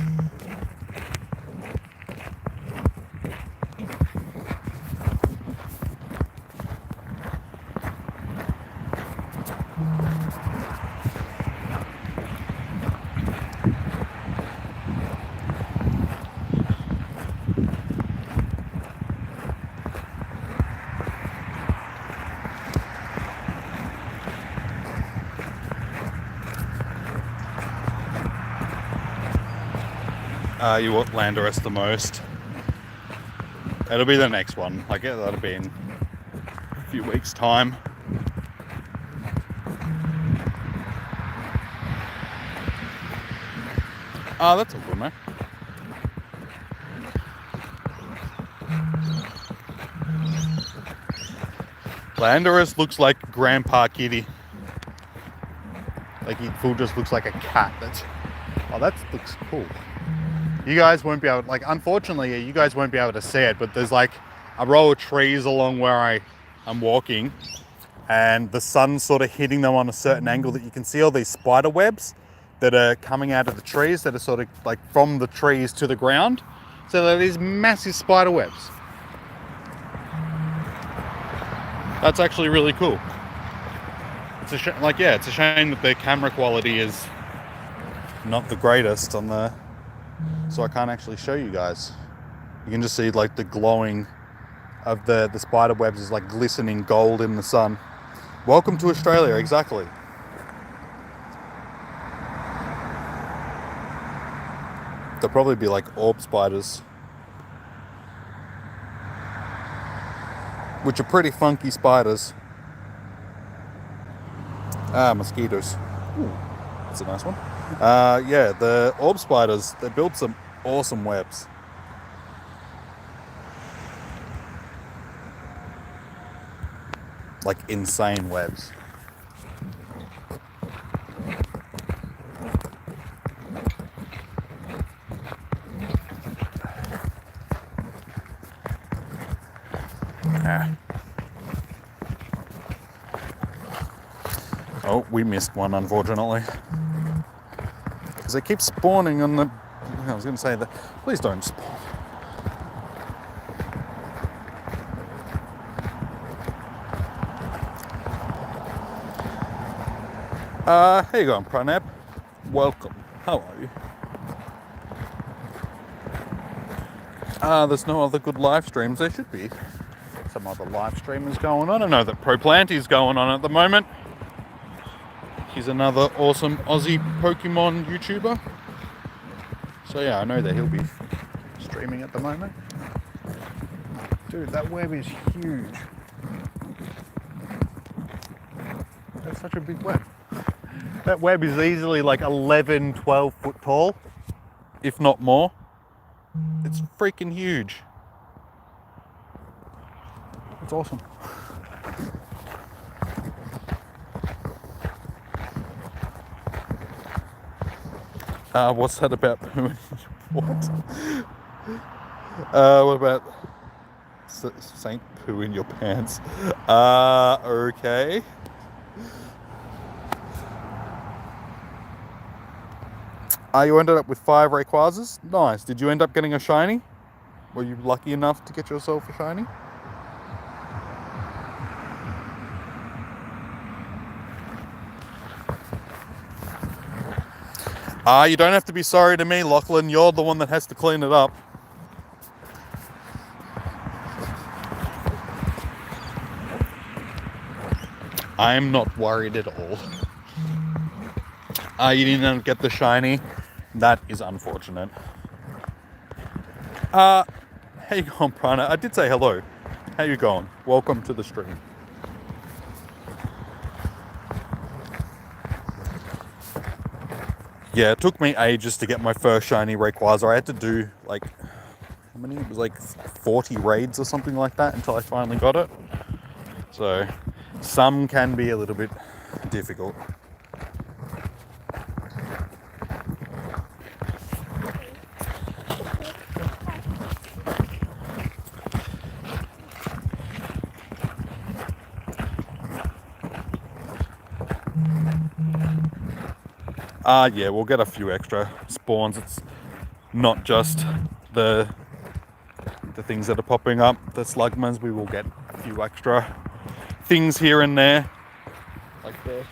[SPEAKER 1] You want Landorus the most? It'll be the next one. Like, that'll be in a few weeks' time. That's all good, man. Landorus looks like Grandpa Kitty. Like, he full just looks like a cat. That looks cool. You guys won't be able, like, unfortunately, you guys won't be able to see it, but there's like a row of trees along where I'm walking, and the sun's sort of hitting them on a certain angle that you can see all these spider webs that are coming out of the trees that are sort of like from the trees to the ground. So there are these massive spider webs. That's actually really cool. It's a it's a shame that the camera quality is not the greatest on the, so I can't actually show you guys. You can just see like the glowing of the spider webs is like glistening gold in the sun. Welcome to Australia, exactly. They'll probably be like orb spiders, which are pretty funky spiders. Mosquitoes. Ooh, that's a nice one. Yeah, the orb spiders, they build some awesome webs. Like insane webs. Oh, we missed one, unfortunately. Because they keep spawning on the... I was going to say that. Please don't spawn. How you going, Pranab? Welcome. How are you? There's no other good live streams. There should be some other live streamers going on. I know that ProPlanty's going on at the moment. He's another awesome Aussie Pokemon YouTuber. So yeah, I know that he'll be streaming at the moment. Dude, that web is huge. That's such a big web. That web is easily like 11, 12 foot tall, if not more. It's freaking huge. It's awesome. What's that about? What? What about Saint Poo in your pants? Okay. You ended up with 5 Rayquazas? Nice. Did you end up getting a shiny? Were you lucky enough to get yourself a shiny? You don't have to be sorry to me, Lachlan. You're the one that has to clean it up. I'm not worried at all. You didn't get the shiny. That is unfortunate. How you going, Prana? I did say hello. How you going? Welcome to the stream. Yeah, it took me ages to get my first shiny Rayquaza. I had to do like, how many? It was like 40 raids or something like that until I finally got it. So, some can be a little bit difficult. Yeah, we'll get a few extra spawns. It's not just the things that are popping up, the slugmas. We will get a few extra things here and there, like this.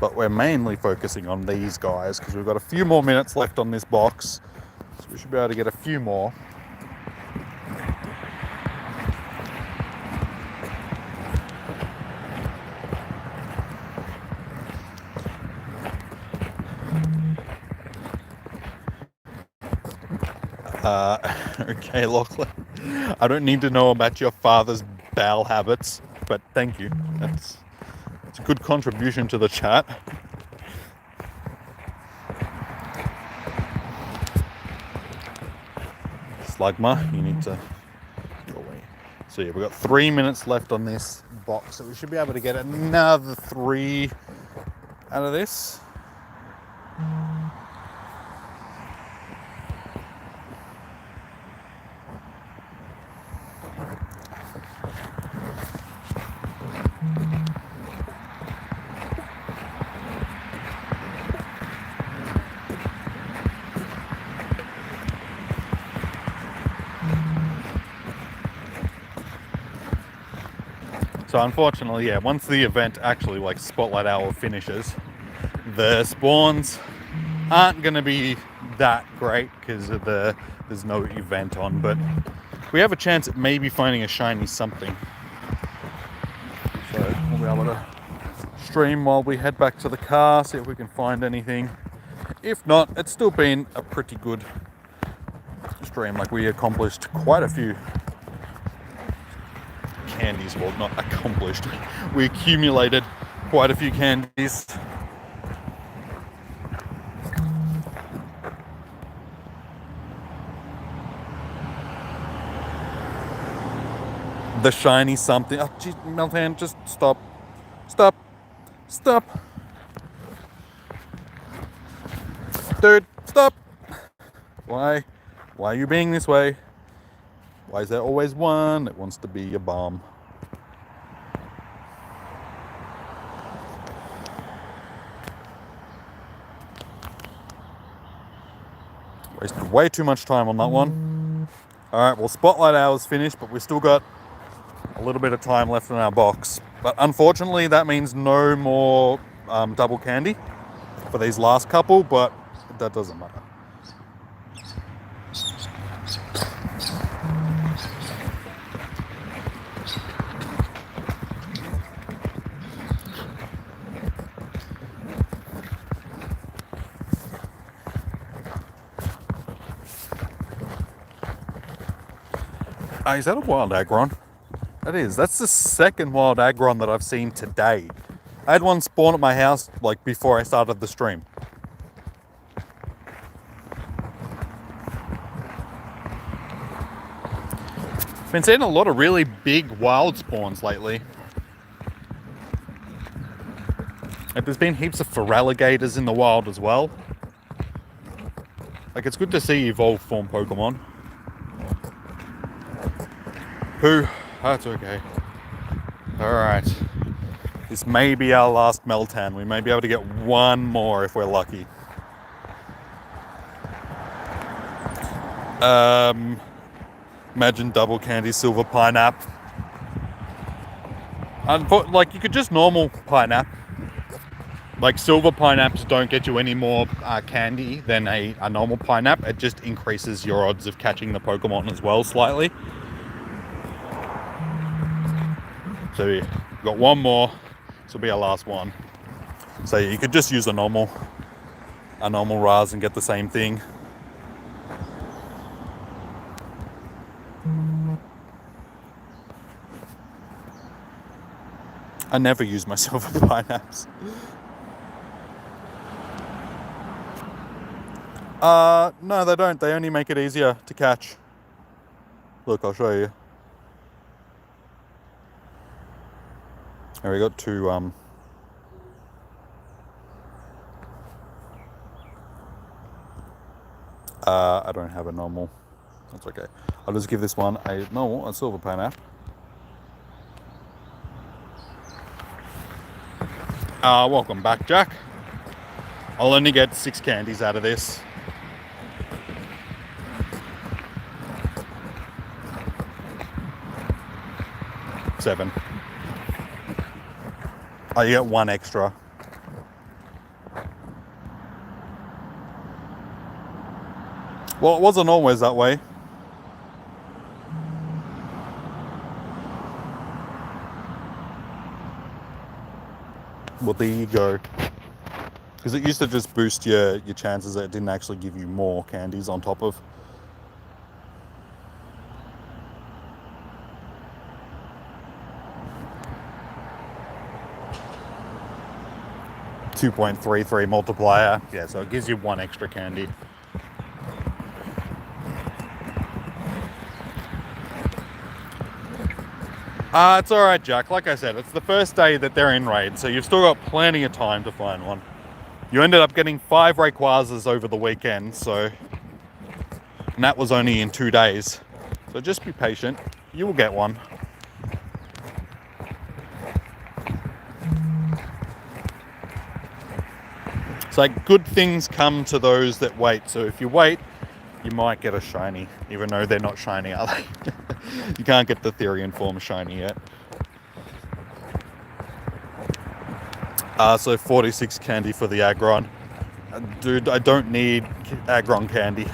[SPEAKER 1] But we're mainly focusing on these guys because we've got a few more minutes left on this box, so we should be able to get a few more. Okay, Lachlan. I don't need to know about your father's bowel habits, but thank you. It's a good contribution to the chat. Slugma, you need to go away. So yeah, we've got 3 minutes left on this box, so we should be able to get another 3 out of this. So unfortunately, yeah, once the event actually like Spotlight Hour finishes, the spawns aren't going to be that great because of there's no event on, but we have a chance at maybe finding a shiny something. So we'll be able to stream while we head back to the car, see if we can find anything. If not, it's still been a pretty good stream. Like, we accomplished quite a few candies. Well, not accomplished. We accumulated quite a few candies. The shiny something. Oh, geez, Meltan, just stop. Stop. Stop. Dude, stop. Why? Why are you being this way? Why is there always one that wants to be a bomb? Wasted way too much time on that one. Alright, well, Spotlight Hour's finished, but we've still got a little bit of time left in our box. But unfortunately, that means no more double candy for these last couple, but that doesn't matter. Is that a wild Aggron? That is. That's the second wild Aggron that I've seen today. I had one spawn at my house like before I started the stream. Been seeing a lot of really big wild spawns lately. Like, there's been heaps of Feraligators in the wild as well. Like, it's good to see evolved form Pokemon. Pooh, that's okay. Alright. This may be our last Meltan. We may be able to get one more if we're lucky. Imagine double candy silver pineapple. Like, you could just normal pineapple. Like, silver pineapples don't get you any more candy than a normal pineapple. It just increases your odds of catching the Pokemon as well slightly. So yeah, we've got one more. This will be our last one. So you could just use a normal Raz and get the same thing. I never use my silver pineapples. No, they don't. They only make it easier to catch. Look, I'll show you. Here we got two, I don't have a normal. That's okay. I'll just give this one a silver pineapple. Welcome back, Jack. I'll only get 6 candies out of this. Seven. Oh, you get 1 extra. Well, it wasn't always that way. Well, there you go. Because it used to just boost your chances. It didn't actually give you more candies on top of. .33 multiplier. Yeah, so it gives you 1 extra candy. It's alright, Jack. Like I said, it's the first day that they're in raid, so you've still got plenty of time to find one. You ended up getting 5 Rayquazas over the weekend, so... And that was only in 2 days. So just be patient. You will get one. It's like good things come to those that wait. So if you wait, you might get a shiny, even though they're not shiny, are they? You can't get the Therian form shiny yet. So 46 candy for the Aggron. Dude, I don't need Aggron candy.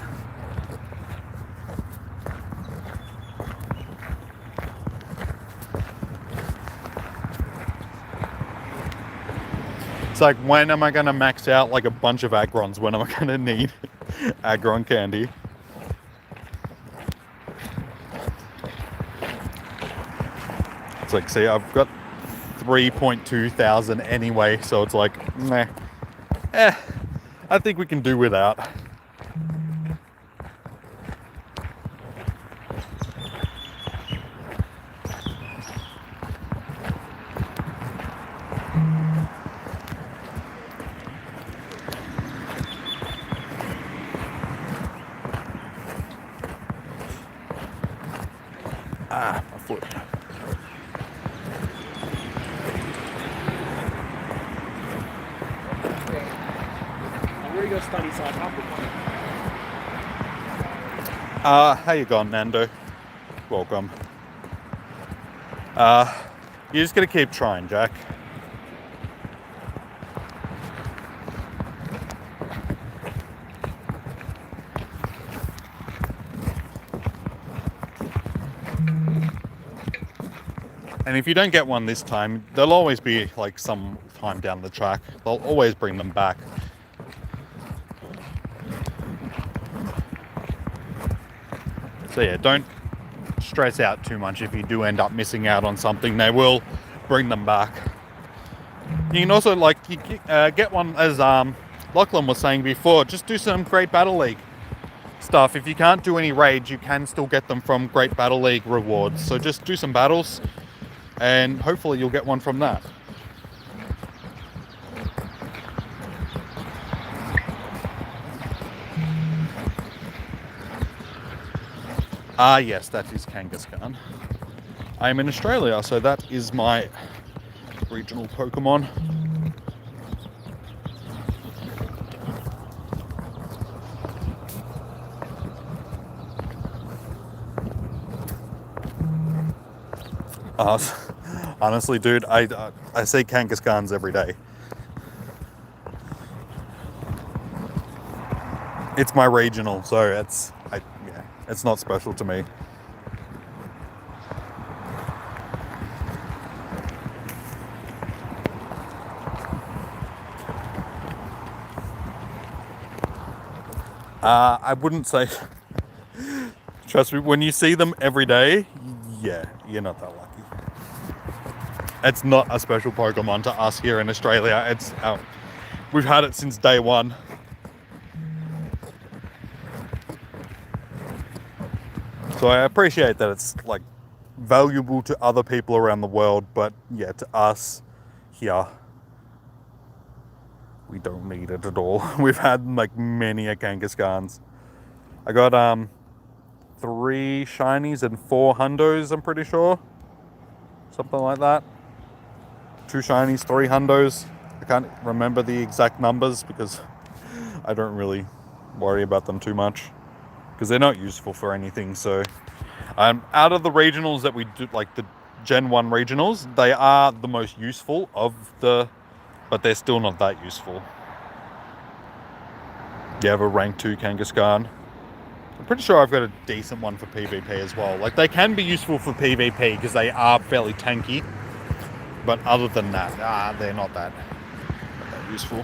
[SPEAKER 1] It's like, when am I going to max out like a bunch of Aggrons? When am I going to need Aggron candy? It's like, see, I've got 3.2 thousand anyway, so it's like, meh. I think we can do without. My foot.
[SPEAKER 3] Go study side.
[SPEAKER 1] How you going, Nando? Welcome. You just gotta keep trying, Jack. And if you don't get one this time, there'll always be like some time down the track. They'll always bring them back. So yeah, don't stress out too much if you do end up missing out on something. They will bring them back. You can also get one, as Lachlan was saying before, just do some Great Battle League stuff. If you can't do any raids, you can still get them from Great Battle League rewards. So just do some battles and hopefully you'll get one from that. Yes, that is Kangaskhan. I am in Australia, so that is my regional Pokemon. Honestly, dude, I see Kangaskhan's every day. It's my regional, so it's not special to me. I wouldn't say. Trust me, when you see them every day, yeah, you're not that lucky. It's not a special Pokemon to us here in Australia. It's we've had it since day one. So I appreciate that it's like valuable to other people around the world, but yeah, to us here, we don't need it at all. We've had like many a Kangaskhan's. I got 3 shinies and 4 hundos, I'm pretty sure. Something like that. 2 shinies, 3 hundos. I can't remember the exact numbers because I don't really worry about them too much because they're not useful for anything. So out of the regionals that we do, like the Gen 1 regionals, they are the most useful of the, but they're still not that useful. You have a rank 2 Kangaskhan. I'm pretty sure I've got a decent one for PvP as well. Like, they can be useful for PvP because they are fairly tanky. But other than that, they're not that useful.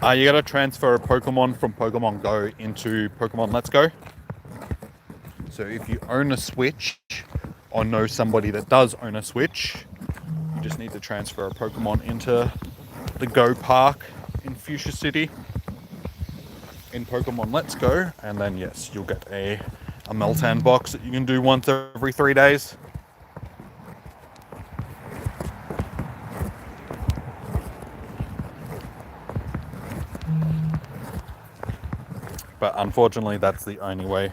[SPEAKER 1] You gotta transfer a Pokemon from Pokemon Go into Pokemon Let's Go. So if you own a Switch or know somebody that does own a Switch, you just need to transfer a Pokemon into the Go Park in Fuchsia City in Pokemon Let's Go, and then yes, you'll get a Meltan box that you can do once every 3 days. But unfortunately, that's the only way.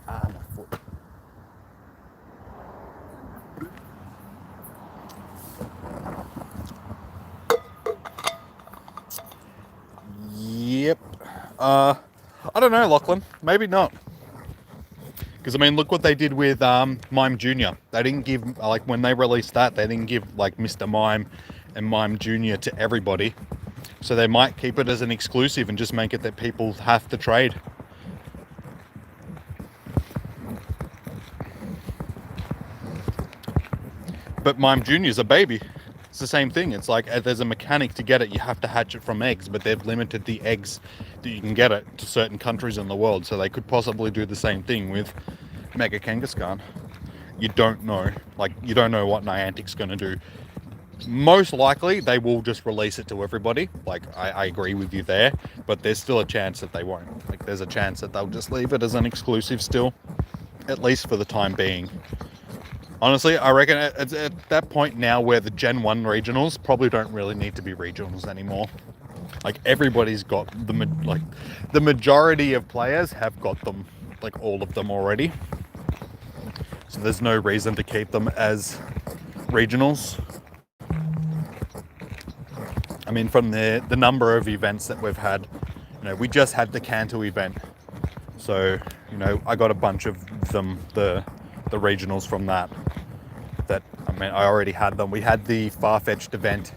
[SPEAKER 1] My foot. Yep. I don't know, Lachlan. Maybe not. Because, I mean, look what they did with Mime Jr. They didn't give, like, when they released that, they didn't give, like, Mr. Mime and Mime Jr. to everybody. So they might keep it as an exclusive and just make it that people have to trade. But Mime Jr. is a baby. It's the same thing. It's like there's a mechanic to get it. You have to hatch it from eggs, but they've limited the eggs that you can get it to certain countries in the world. So they could possibly do the same thing with Mega Kangaskhan. You don't know. Like, you don't know what Niantic's going to do. Most likely, they will just release it to everybody. Like, I agree with you there. But there's still a chance that they won't. Like, there's a chance that they'll just leave it as an exclusive still. At least for the time being. Honestly, I reckon it's at that point now where the Gen 1 regionals probably don't really need to be regionals anymore. Like, everybody's got the majority of players have got them, like all of them already. So there's no reason to keep them as regionals. I mean, from the number of events that we've had, we just had the Kanto event. So, I got a bunch of them, the regionals from that. I already had them. We had the Farfetch'd event.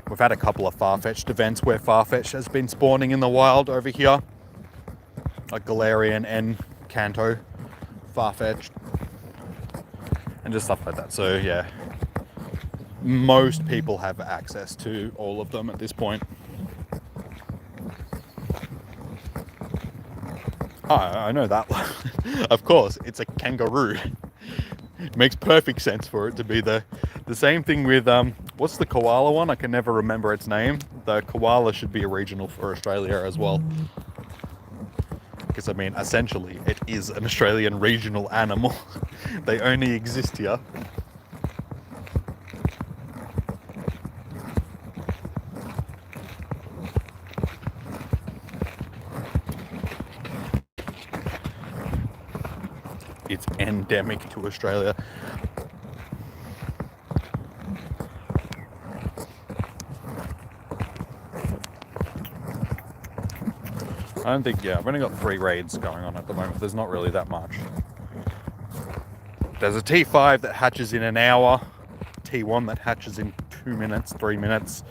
[SPEAKER 1] We've had a couple of Farfetch'd events where Farfetch'd has been spawning in the wild over here. Like Galarian and Kanto, Farfetch'd, and just stuff like that. So yeah, most people have access to all of them at this point. I know that one. Of course, it's a kangaroo. It makes perfect sense for it to be the same thing with what's the koala one? I can never remember its name. The koala should be a regional for Australia as well, because I mean, essentially it is an Australian regional animal. They only exist here. It's endemic to Australia. I don't think, I've only got 3 raids going on at the moment. There's not really that much. There's a T5 that hatches in an hour, T1 that hatches in 2 minutes, 3 minutes,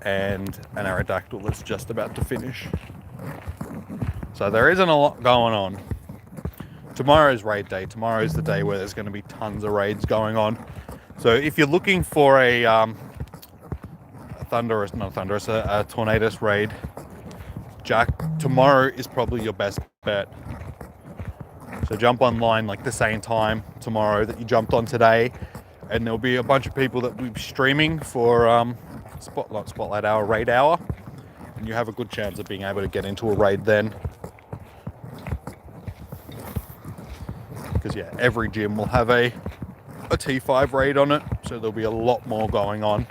[SPEAKER 1] and an Aerodactyl that's just about to finish. So there isn't a lot going on. Tomorrow's raid day. Tomorrow's the day where there's going to be tons of raids going on. So if you're looking for a Tornadus raid, Jack, tomorrow is probably your best bet. So jump online like the same time tomorrow that you jumped on today, and there'll be a bunch of people that will be streaming for Spotlight Hour, Raid Hour, and you have a good chance of being able to get into a raid then. Because yeah, every gym will have a T5 raid on it, so there'll be a lot more going on.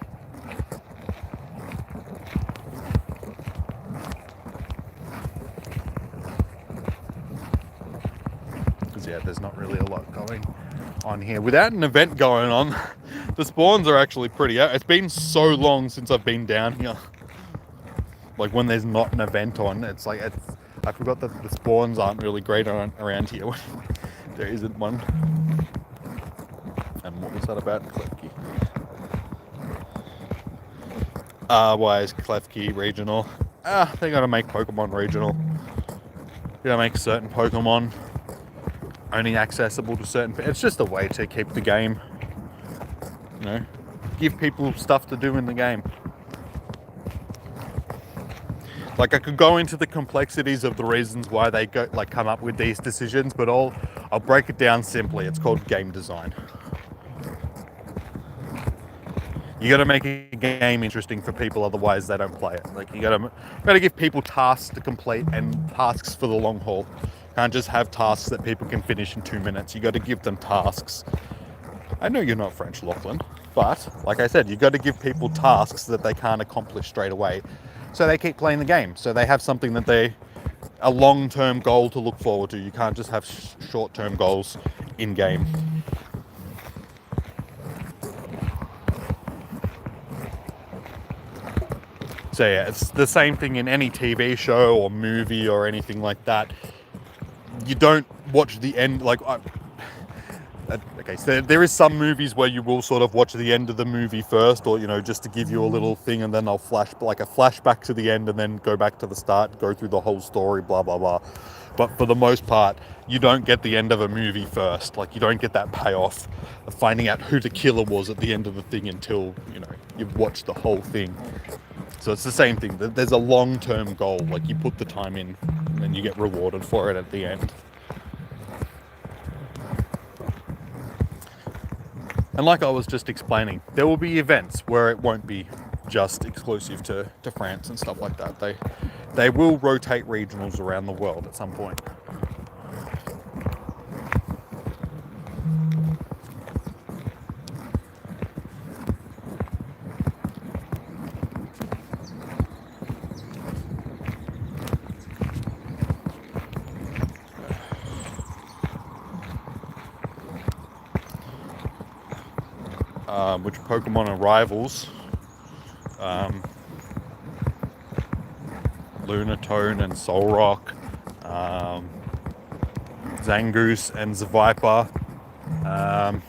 [SPEAKER 1] Because yeah, there's not really a lot going on here. Without an event going on, the spawns are actually pretty... It's been so long since I've been down here. Like, when there's not an event on, it's like... I forgot that the spawns aren't really great around here when there isn't one. And what was that about? Klefki. Why is Klefki regional? They gotta make Pokemon regional. You gotta make certain Pokemon only accessible to certain... It's just a way to keep the game, you know, give people stuff to do in the game. Like, I could go into the complexities of the reasons why they come up with these decisions, but I'll break it down simply. It's called game design. You got to make a game interesting for people, otherwise they don't play it. Like, you got to give people tasks to complete and tasks for the long haul. You can't just have tasks that people can finish in 2 minutes. You got to give them tasks. I know you're not French, Lachlan, but like I said, you got to give people tasks that they can't accomplish straight away. So they keep playing the game. So they have something that a long-term goal to look forward to. You can't just have short-term goals in-game. So yeah, it's the same thing in any TV show or movie or anything like that. You don't watch the end, like... Okay, so there is some movies where you will sort of watch the end of the movie first, or, you know, just to give you a little thing, and then I'll like a flashback to the end and then go back to the start, go through the whole story, blah, blah, blah. But for the most part, you don't get the end of a movie first. Like, you don't get that payoff of finding out who the killer was at the end of the thing until, you know, you've watched the whole thing. So it's the same thing. There's a long-term goal. Like, you put the time in and then you get rewarded for it at the end. And like I was just explaining, there will be events where it won't be just exclusive to France and stuff like that. They will rotate regionals around the world at some point. Which Pokemon are rivals? Lunatone and Solrock, Zangoose and Zviper, I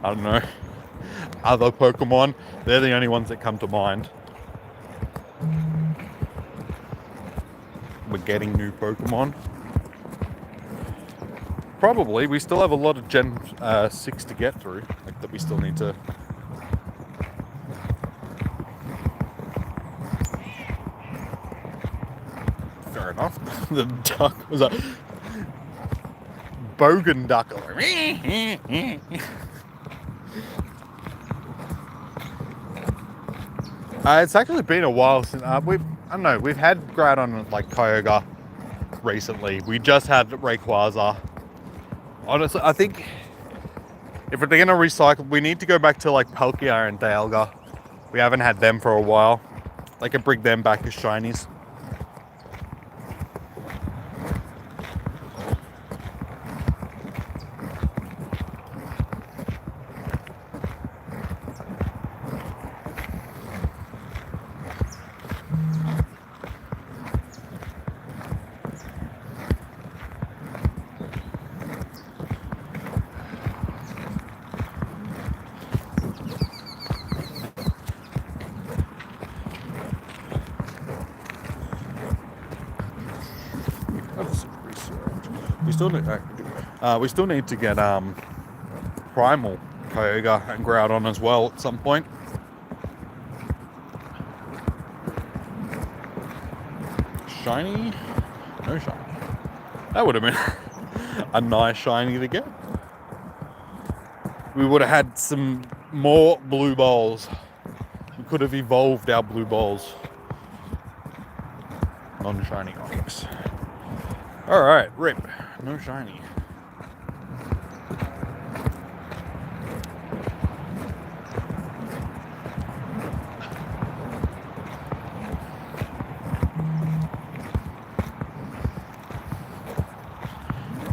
[SPEAKER 1] don't know, other Pokemon. They're the only ones that come to mind. We're getting new Pokemon. Probably. We still have a lot of Gen 6 to get through, like, that we still need to... Fair enough. The duck was a... Bogan duck. It's actually been a while since... we've had Groudon, like, Kyogre recently. We just had Rayquaza. Honestly, I think if they're going to recycle, we need to go back to, like, Palkia and Dialga. We haven't had them for a while. They can bring them back as shinies. We still need to get Primal Kyogre and Groudon as well at some point. Shiny? No shiny. That would have been a nice shiny to get. We would have had some more blue balls. We could have evolved our blue balls. Non-shiny Onyx. Alright, rip. No shiny.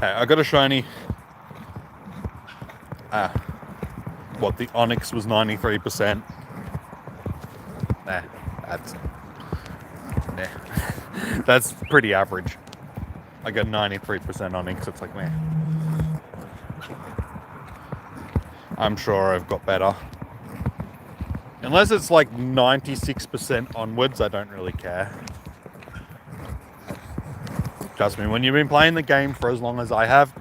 [SPEAKER 1] I got a shiny. The Onyx was 93%. That's pretty average. I got 93% Onyx. It's like, meh. I'm sure I've got better. Unless it's like 96% onwards, I don't really care. Trust me, when you've been playing the game for as long as I have,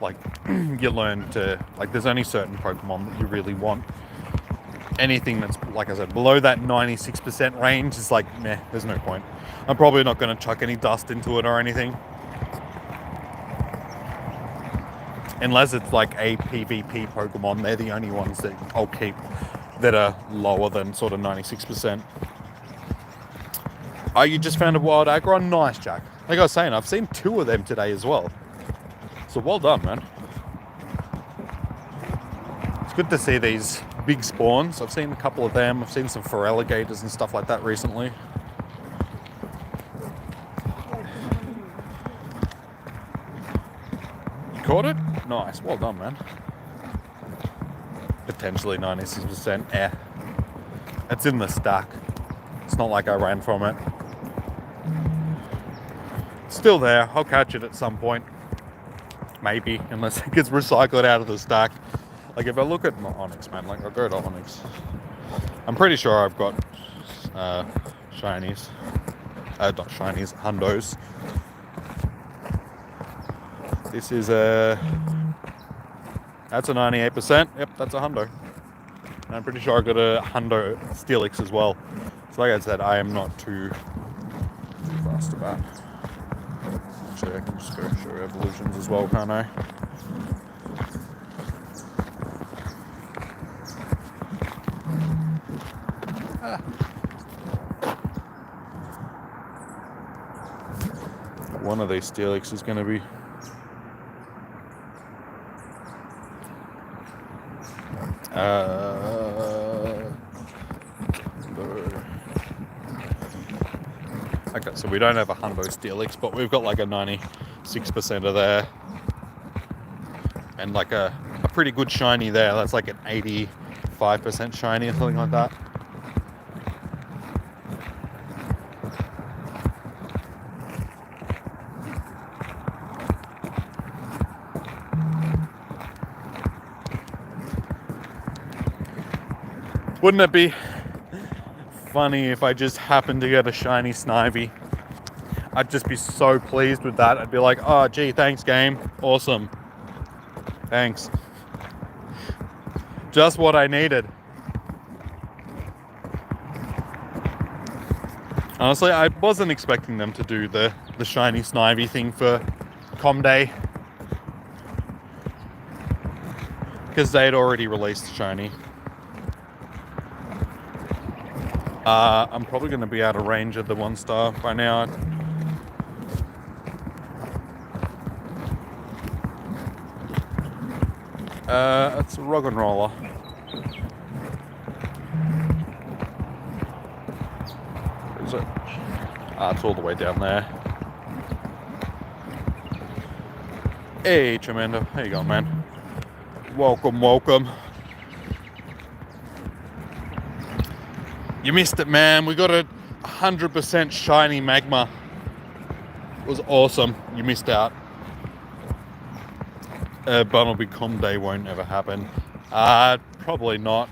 [SPEAKER 1] like, you learn to, like, there's only certain Pokemon that you really want. Anything that's, like I said, below that 96% range is like, meh, there's no point. I'm probably not going to chuck any dust into it or anything. Unless it's like a PvP Pokemon, they're the only ones that I'll keep that are lower than sort of 96%. Oh, you just found a wild Aggron? Nice, Jack. Like I was saying, I've seen 2 of them today as well. So well done, man. It's good to see these big spawns. I've seen a couple of them. I've seen some Feraligators and stuff like that recently. You caught it? Nice. Well done, man. Potentially 96%. It's in the stack. It's not like I ran from it. It's still there. I'll catch it at some point. Maybe, unless it gets recycled out of the stack. Like, if I look at my Onyx, man, like, I'll go to Onyx. I'm pretty sure I've got shinies. Not shinies, hundos. This is that's a 98%. Yep, that's a hundo. And I'm pretty sure I got a hundo Steelix as well. So like I said, I am not too fast about. Actually, I can just go show evolutions as well, can't I? One of these Steelix is going to be okay, so we don't have a hundo Steelix, but we've got like a 96% of there, and like a pretty good shiny there. That's like an 85% shiny or something like that. Wouldn't it be funny if I just happened to get a shiny Snivy? I'd just be so pleased with that. I'd be like, oh, gee, thanks, game. Awesome. Thanks. Just what I needed. Honestly, I wasn't expecting them to do the shiny Snivy thing for Com Day, because they'd already released shiny. I'm probably going to be out of range of the 1-star by now. It's a Rock and Roller. Where is it? It's all the way down there. Hey, Tremendo. How you going, man? Welcome, welcome. You missed it, man. We got a 100% shiny Magma. It was awesome. You missed out. Bumblebee Com Day won't ever happen. Probably not.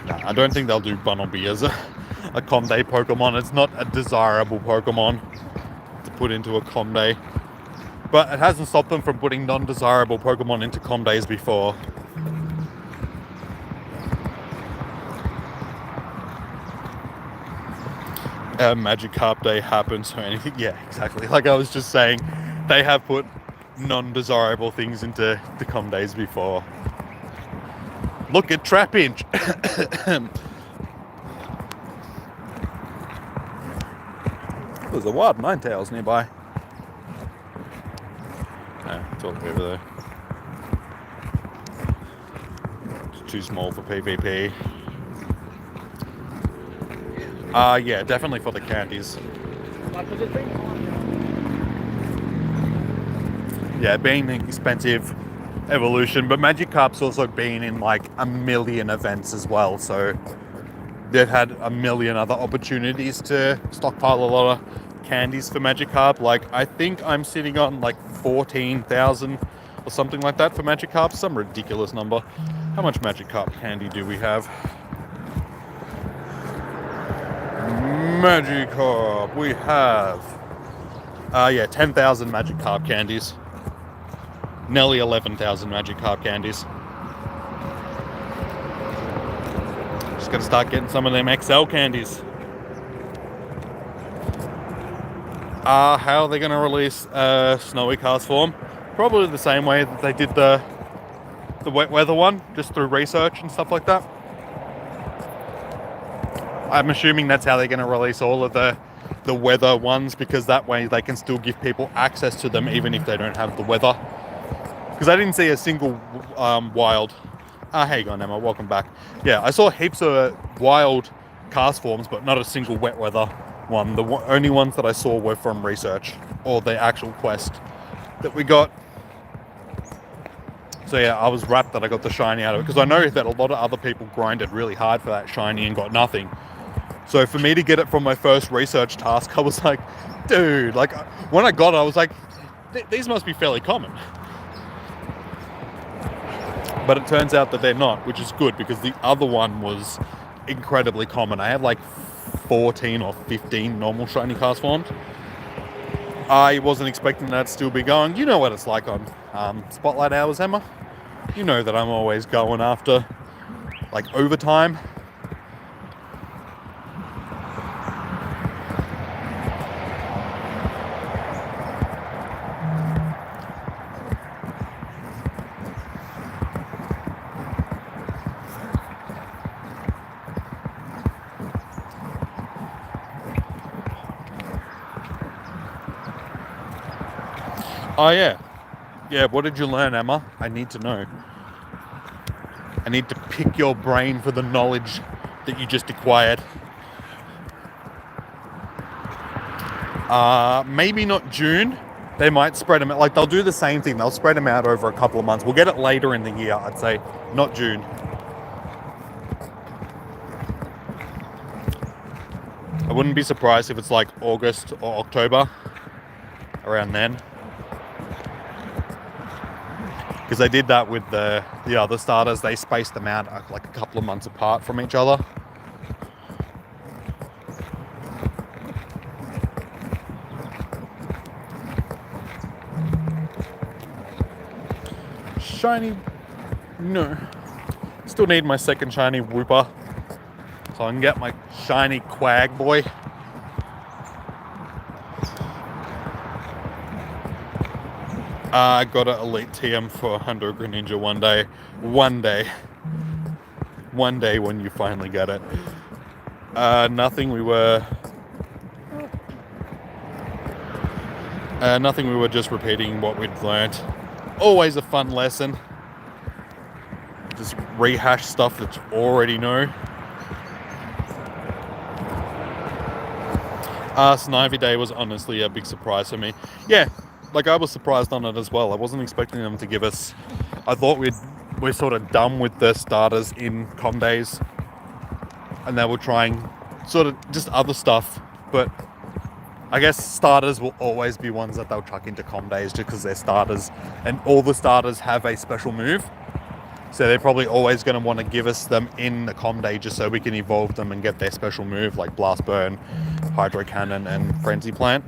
[SPEAKER 1] I don't think they'll do Bunnelby as a Com Day Pokemon. It's not a desirable Pokemon to put into a Com Day. But it hasn't stopped them from putting non-desirable Pokemon into Com Days before. Magikarp Day happens or anything. Yeah, exactly. Like I was just saying, they have put non-desirable things into the Com Days before. Look at Trapinch. There's a wild Ninetales nearby. No, it's all over there. It's too small for PvP. Yeah, definitely for the candies.
[SPEAKER 3] Like, because it's been time.
[SPEAKER 1] Yeah, being an expensive evolution, but Magikarp's also been in like a million events as well, so they've had a million other opportunities to stockpile a lot of candies for Magikarp. Like, I think I'm sitting on like 14,000 or something like that for Magikarp, some ridiculous number. How much Magikarp candy do we have? Magikarp, we have, yeah, 10,000 Magikarp candies. Nearly 11,000 Magikarp candies. Just gotta start getting some of them XL candies. How are they gonna release Snowy Cast form? Probably the same way that they did the wet weather one, just through research and stuff like that. I'm assuming that's how they're gonna release all of the weather ones, because that way they can still give people access to them even if they don't have the weather. Because I didn't see a single wild. Hey, gone Emma, welcome back. Yeah, I saw heaps of wild cast forms, but not a single wet weather one. The only ones that I saw were from research or the actual quest that we got. So yeah, I was wrapped that I got the shiny out of it, because I know that a lot of other people grinded really hard for that shiny and got nothing. So for me to get it from my first research task, I was like, dude, like when I got it, I was like, these must be fairly common. But it turns out that they're not, which is good, because the other one was incredibly common. I had like 14 or 15 normal shiny cast forms. I wasn't expecting that to still be going. You know what it's like on Spotlight Hours, Emma. You know that I'm always going after like overtime. Oh yeah. Yeah, what did you learn, Emma? I need to know. I need to pick your brain for the knowledge that you just acquired. Maybe not June. They might spread them out. Like, they'll do the same thing. They'll spread them out over a couple of months. We'll get it later in the year, I'd say. Not June. I wouldn't be surprised if it's like August or October. Around then. Because they did that with the other starters. They spaced them out like a couple of months apart from each other. Shiny, no. Still need my second shiny Wooper, so I can get my shiny Quag boy. I got an Elite TM for Hunter Greninja one day. One day when you finally get it. Nothing, we were just repeating what we'd learnt. Always a fun lesson. Just rehash stuff that you already know. Snivy Day was honestly a big surprise for me. Yeah, like I was surprised on it as well. I wasn't expecting them to give us... I thought we're sort of done with the starters in Com Days. And they were trying sort of just other stuff. But I guess starters will always be ones that they'll chuck into Com Days just because they're starters. And all the starters have a special move. So they're probably always going to want to give us them in the Com Day just so we can evolve them and get their special move, like Blast Burn, Hydro Cannon, and Frenzy Plant.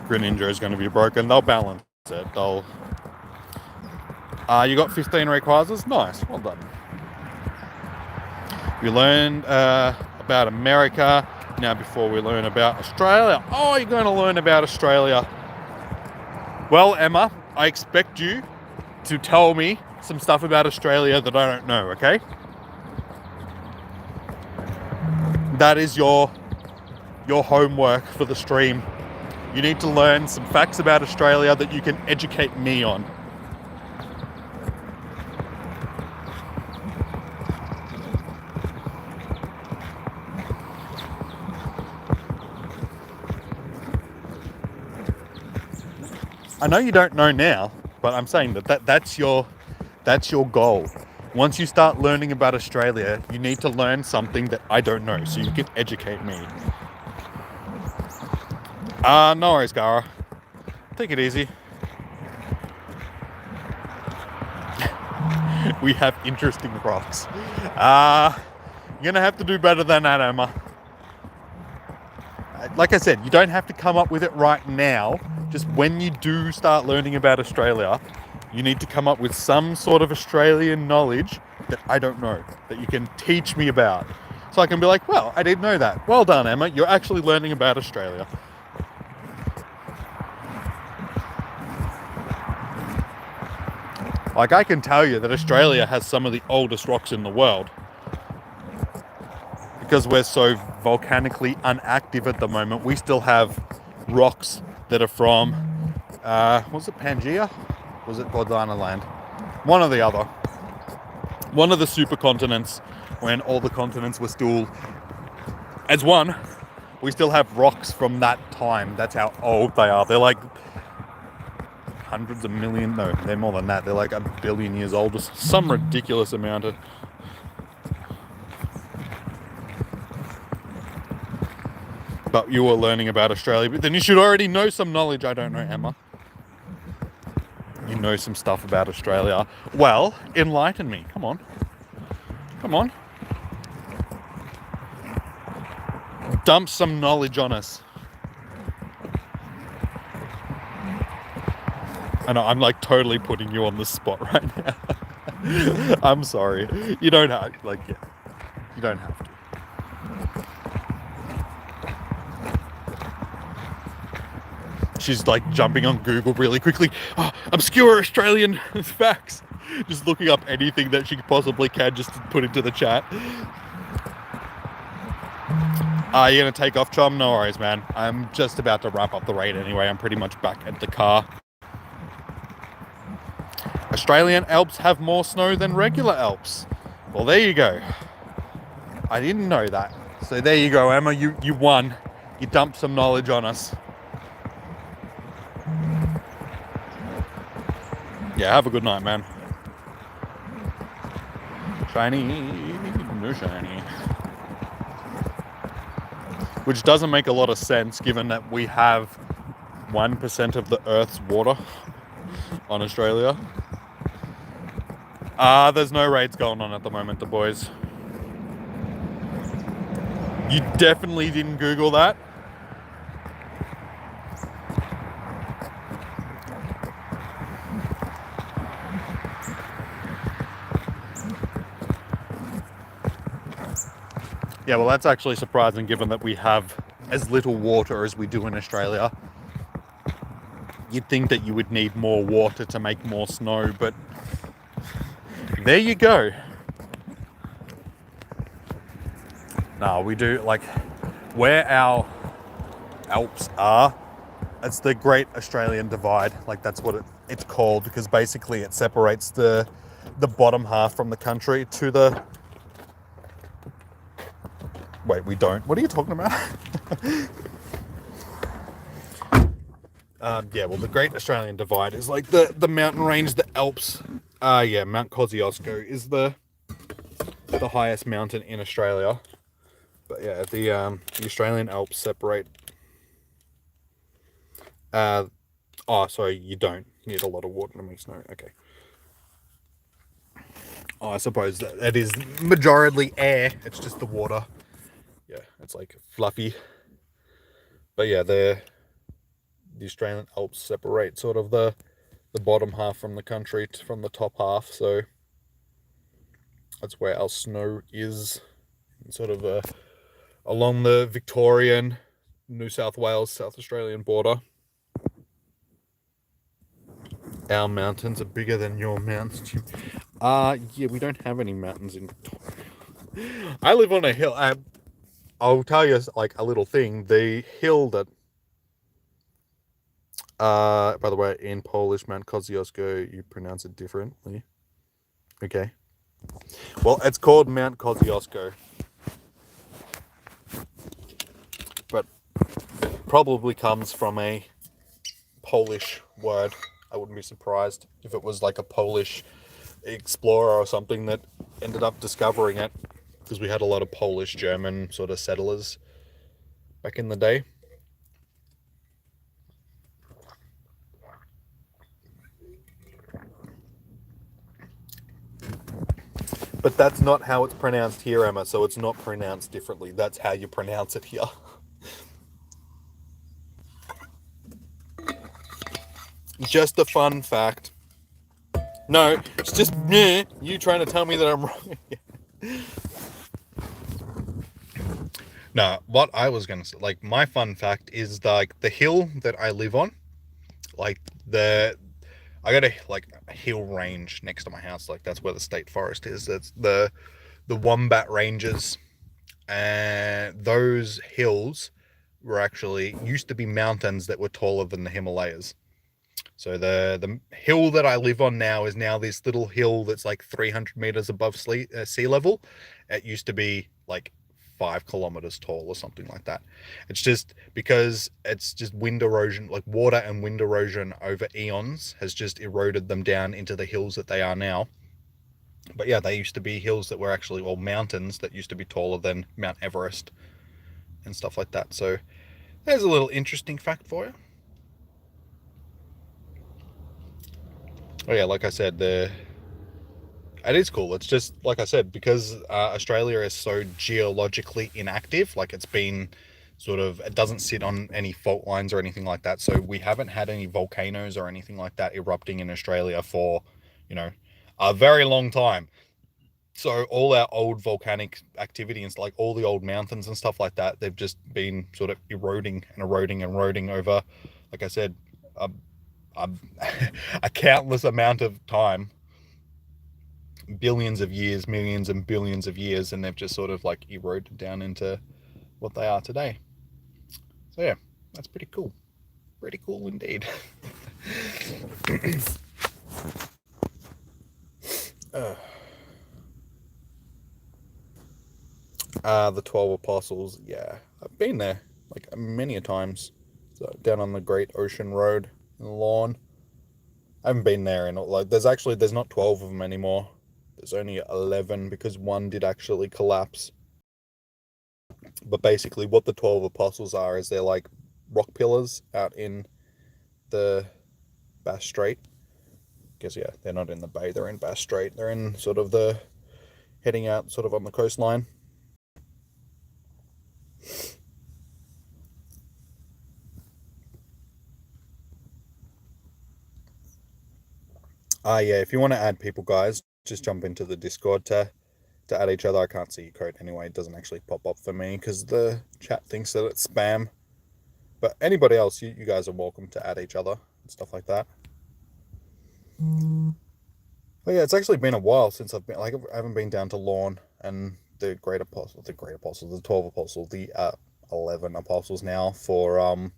[SPEAKER 1] Greninja is going to be broken. They'll balance it. They'll... you got 15 Rayquazas? Nice. Well done. We learned about America. Now before we learn about Australia. Oh, you're going to learn about Australia. Well, Emma, I expect you to tell me some stuff about Australia that I don't know, okay? That is your homework for the stream. You need to learn some facts about Australia that you can educate me on. I know you don't know now, but I'm saying that's your goal. Once you start learning about Australia, you need to learn something that I don't know, so you can educate me. No worries, Gara. Take it easy. We have interesting rocks. You're gonna have to do better than that, Emma. Like I said, you don't have to come up with it right now. Just when you do start learning about Australia, you need to come up with some sort of Australian knowledge that I don't know, that you can teach me about. So I can be like, well, I didn't know that. Well done, Emma. You're actually learning about Australia. Like, I can tell you that Australia has some of the oldest rocks in the world. Because we're so volcanically inactive at the moment, we still have rocks that are from, was it Pangea? Was it Gondwana land? One or the other. One of the supercontinents, when all the continents were still as one. We still have rocks from that time. That's how old they are. They're like hundreds of million, no, they're more than that. They're like 1 billion years old, just some ridiculous amount of. But you were learning about Australia, but then you should already know some knowledge I don't know, Emma. You know some stuff about Australia. Well, enlighten me. Come on. Come on. Dump some knowledge on us. I know, I'm like totally putting you on the spot right now. I'm sorry. You don't have, like, yeah. You don't have to. She's like jumping on Google really quickly. Oh, obscure Australian facts. Just looking up anything that she possibly can just to put into the chat. You're gonna take off, chum? No worries, man. I'm just about to wrap up the raid anyway. I'm pretty much back at the car. Australian Alps have more snow than regular Alps. Well, there you go. I didn't know that. So there you go, Emma. You won. You dumped some knowledge on us. Yeah, have a good night, man. Shiny, no shiny. Which doesn't make a lot of sense given that we have 1% of the Earth's water on Australia. There's no raids going on at the moment, the boys. You definitely didn't Google that. Yeah, well, that's actually surprising given that we have as little water as we do in Australia. You'd think that you would need more water to make more snow, but there you go. No, we do, like, where our Alps are, it's the Great Australian Divide. Like, that's what it's called, because basically it separates the bottom half from the country to the... Wait, we don't. What are you talking about? Yeah, well, the Great Australian Divide is like the mountain range, the Alps. Yeah, Mount Kosciuszko is the highest mountain in Australia. But yeah, the Australian Alps separate. Oh, sorry, you don't need a lot of water to make snow. Okay. Oh, I suppose that is majority air. It's just the water. Yeah, it's like fluffy. But yeah, the Australian Alps separate sort of the bottom half from the country from the top half, so that's where our snow is, sort of along the Victorian, New South Wales, South Australian border. Our mountains are bigger than your mountains. Yeah, we don't have any mountains in Victoria. I live on a hill. I'll tell you like a little thing. The hill that By the way, in Polish, Mount Kosciuszko, you pronounce it differently. Okay. Well, it's called Mount Kosciuszko. But probably comes from a Polish word. I wouldn't be surprised if it was like a Polish explorer or something that ended up discovering it, because we had a lot of Polish German sort of settlers back in the day. But that's not how it's pronounced here, Emma, so it's not pronounced differently. That's how you pronounce it here. Just a fun fact. No, it's just me, you trying to tell me that I'm wrong. No, what I was going to say, like, my fun fact is, like, the hill that I live on, like, I got a hill range next to my house. Like, that's where the state forest is. That's the Wombat Ranges, and those hills were actually used to be mountains that were taller than the Himalayas. So the hill that I live on now is now this little hill that's like 300 meters above sea level. It used to be like 5 kilometers tall or something like that. It's just because it's just wind erosion, like water and wind erosion over eons has just eroded them down into the hills that they are now. But yeah, they used to be hills that were actually, well, mountains that used to be taller than Mount Everest and stuff like that. So there's a little interesting fact for you. Oh yeah, like I said, it is cool. It's just, like I said, because Australia is so geologically inactive, like it's been sort of, it doesn't sit on any fault lines or anything like that. So we haven't had any volcanoes or anything like that erupting in Australia for, you know, a very long time. So all our old volcanic activity and like all the old mountains and stuff like that, they've just been sort of eroding and eroding and eroding over, like I said, a, a, a countless amount of time. Billions of years, millions and billions of years, and they've just sort of like eroded down into what they are today. So yeah, that's pretty cool. Pretty cool indeed. The 12 Apostles, yeah. I've been there like many a times. So down on the Great Ocean Road in Lawn. I haven't been there in like there's not 12 of them anymore. There's only 11 because one did actually collapse. But basically what the 12 Apostles are is they're like rock pillars out in the Bass Strait. Guess yeah, they're not in the bay, they're in Bass Strait. They're in sort of the heading out sort of on the coastline. Yeah, if you want to add people, guys, just jump into the Discord to add each other. I can't see your code anyway. It doesn't actually pop up for me because the chat thinks that it's spam. But anybody else, you guys are welcome to add each other and stuff like that. But yeah, it's actually been a while since I've been, like, I haven't been down to Lawn and the Great Apostle, the 12 Apostles, the 11 Apostles now for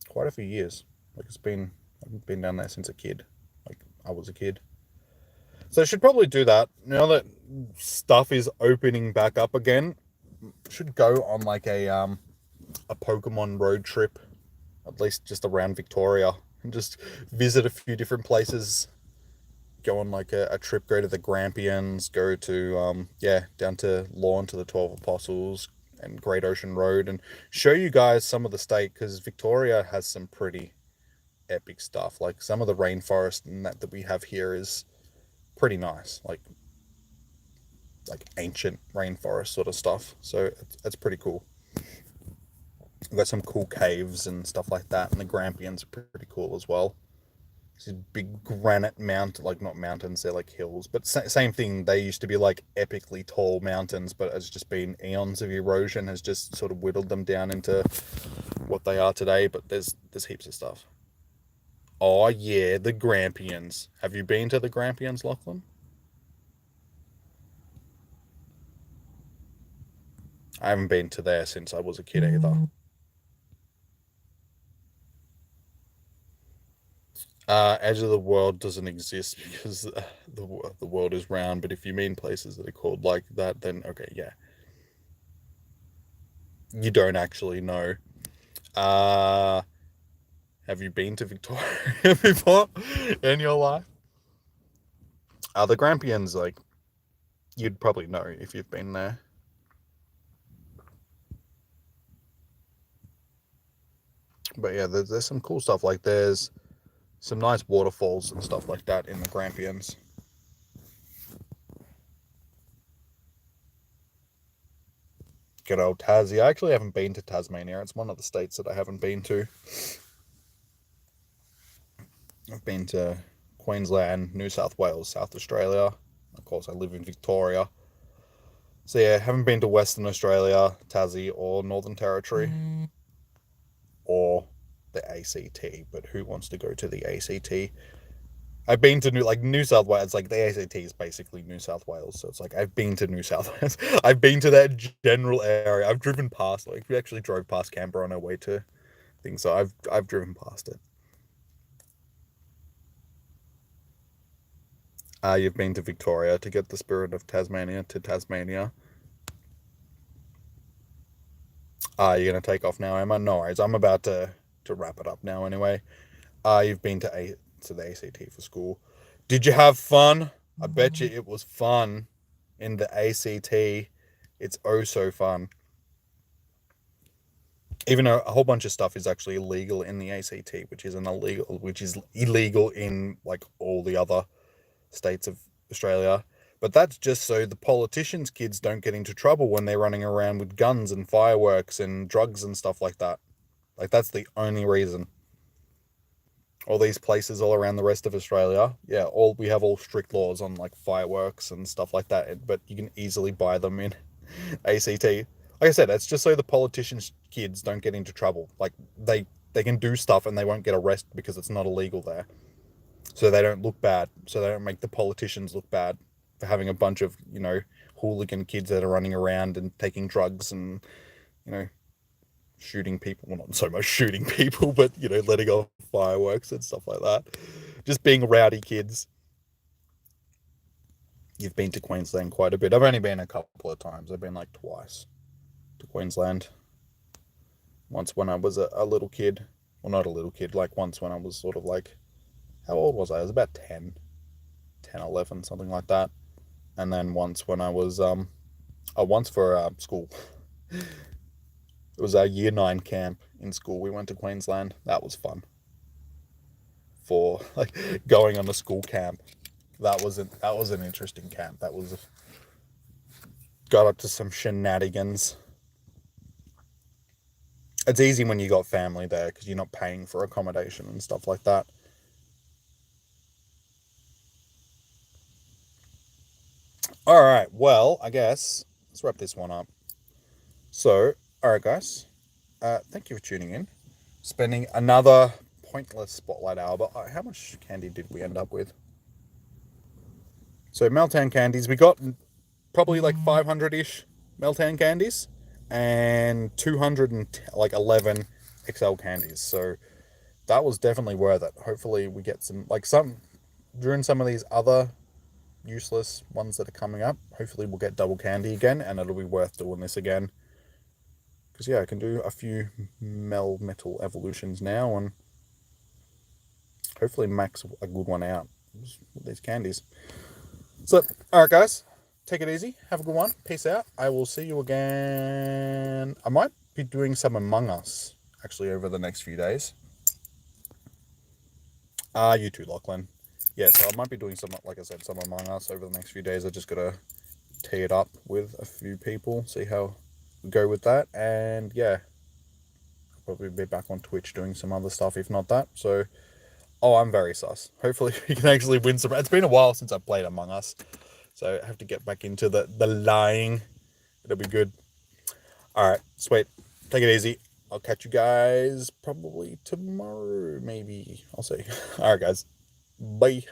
[SPEAKER 1] quite a few years. Like I've been down there since a kid. Like I was a kid. So I should probably do that. Now that stuff is opening back up again, should go on like a Pokemon road trip, at least just around Victoria, and just visit a few different places. Go on like a trip, go to the Grampians, go to down to Lawn to the 12 Apostles and Great Ocean Road, and show you guys some of the state, because Victoria has some pretty epic stuff. Like some of the rainforest and that we have here is pretty nice, like ancient rainforest sort of stuff. So it's pretty cool. We've got some cool caves and stuff like that, and the Grampians are pretty cool as well. These big granite like not mountains, they're like hills, but same thing. They used to be like epically tall mountains, but it's just been eons of erosion has just sort of whittled them down into what they are today. But there's heaps of stuff. Oh yeah, the Grampians. Have you been to the Grampians, Lachlan? I haven't been to there since I was a kid either. Edge of the world doesn't exist because the world is round. But if you mean places that are called like that, then okay, yeah. You don't actually know. Uh, have you been to Victoria before in your life? The Grampians, like, you'd probably know if you've been there. But yeah, there's some cool stuff. Like, there's some nice waterfalls and stuff like that in the Grampians. Good old Tassie. I actually haven't been to Tasmania. It's one of the states that I haven't been to. I've been to Queensland, New South Wales, South Australia. Of course, I live in Victoria. So yeah, haven't been to Western Australia, Tassie, or Northern Territory, or the ACT. But who wants to go to the ACT? I've been to New South Wales. Like, the ACT is basically New South Wales, so it's like I've been to New South Wales. I've been to that general area. I've driven past. Like, we actually drove past Canberra on our way to things, so I've driven past it. You've been to Victoria to get the spirit of Tasmania to Tasmania. You're gonna take off now, Emma? No worries. I'm about to wrap it up now anyway. You've been to the ACT for school. Did you have fun? I bet you it was fun in the ACT. It's oh so fun. Even though a whole bunch of stuff is actually illegal in the ACT, which is illegal in like all the other states of Australia. But that's just so the politicians' kids don't get into trouble when they're running around with guns and fireworks and drugs and stuff like that. Like, that's the only reason. All these places all around the rest of Australia, yeah, we have all strict laws on like fireworks and stuff like that, but you can easily buy them in ACT. Like I said, it's just so the politicians' kids don't get into trouble. Like, they can do stuff and they won't get arrested because it's not illegal there. So they don't look bad. So they don't make the politicians look bad for having a bunch of, hooligan kids that are running around and taking drugs and, shooting people. Well, not so much shooting people, but, letting off fireworks and stuff like that. Just being rowdy kids. You've been to Queensland quite a bit. I've only been a couple of times. I've been like twice to Queensland. Once when I was a little kid. Well, not a little kid. Like, once when I was sort of like, how old was I? I was about 10, 11, something like that. And then once when I was, once for school. It was our year 9 camp in school. We went to Queensland. That was fun. For like going on a school camp. That was an interesting camp. Got up to some shenanigans. It's easy when you got family there because you're not paying for accommodation and stuff like that. All right, well, I guess let's wrap this one up. So, all right, guys, thank you for tuning in. Spending another pointless spotlight hour, but how much candy did we end up with? So, Meltan candies, we got probably like 500-ish Meltan candies and 211 XL candies. So that was definitely worth it. Hopefully we get during some of these other useless ones that are coming up, hopefully we'll get double candy again and it'll be worth doing this again. Because yeah, I can do a few metal evolutions now and hopefully max a good one out with these candies. So, alright guys, take it easy, have a good one, peace out, I will see you again. I might be doing some Among Us, actually, over the next few days. You too, Lachlan. Yeah, so I might be doing some, like I said, some Among Us over the next few days. I just gotta tee it up with a few people, see how we go with that, and yeah, I'll probably be back on Twitch doing some other stuff, if not that, so... Oh, I'm very sus. Hopefully we can actually win some... It's been a while since I've played Among Us, so I have to get back into the lying. It'll be good. Alright, sweet. Take it easy. I'll catch you guys probably tomorrow, maybe. I'll see. Alright, guys. Bye.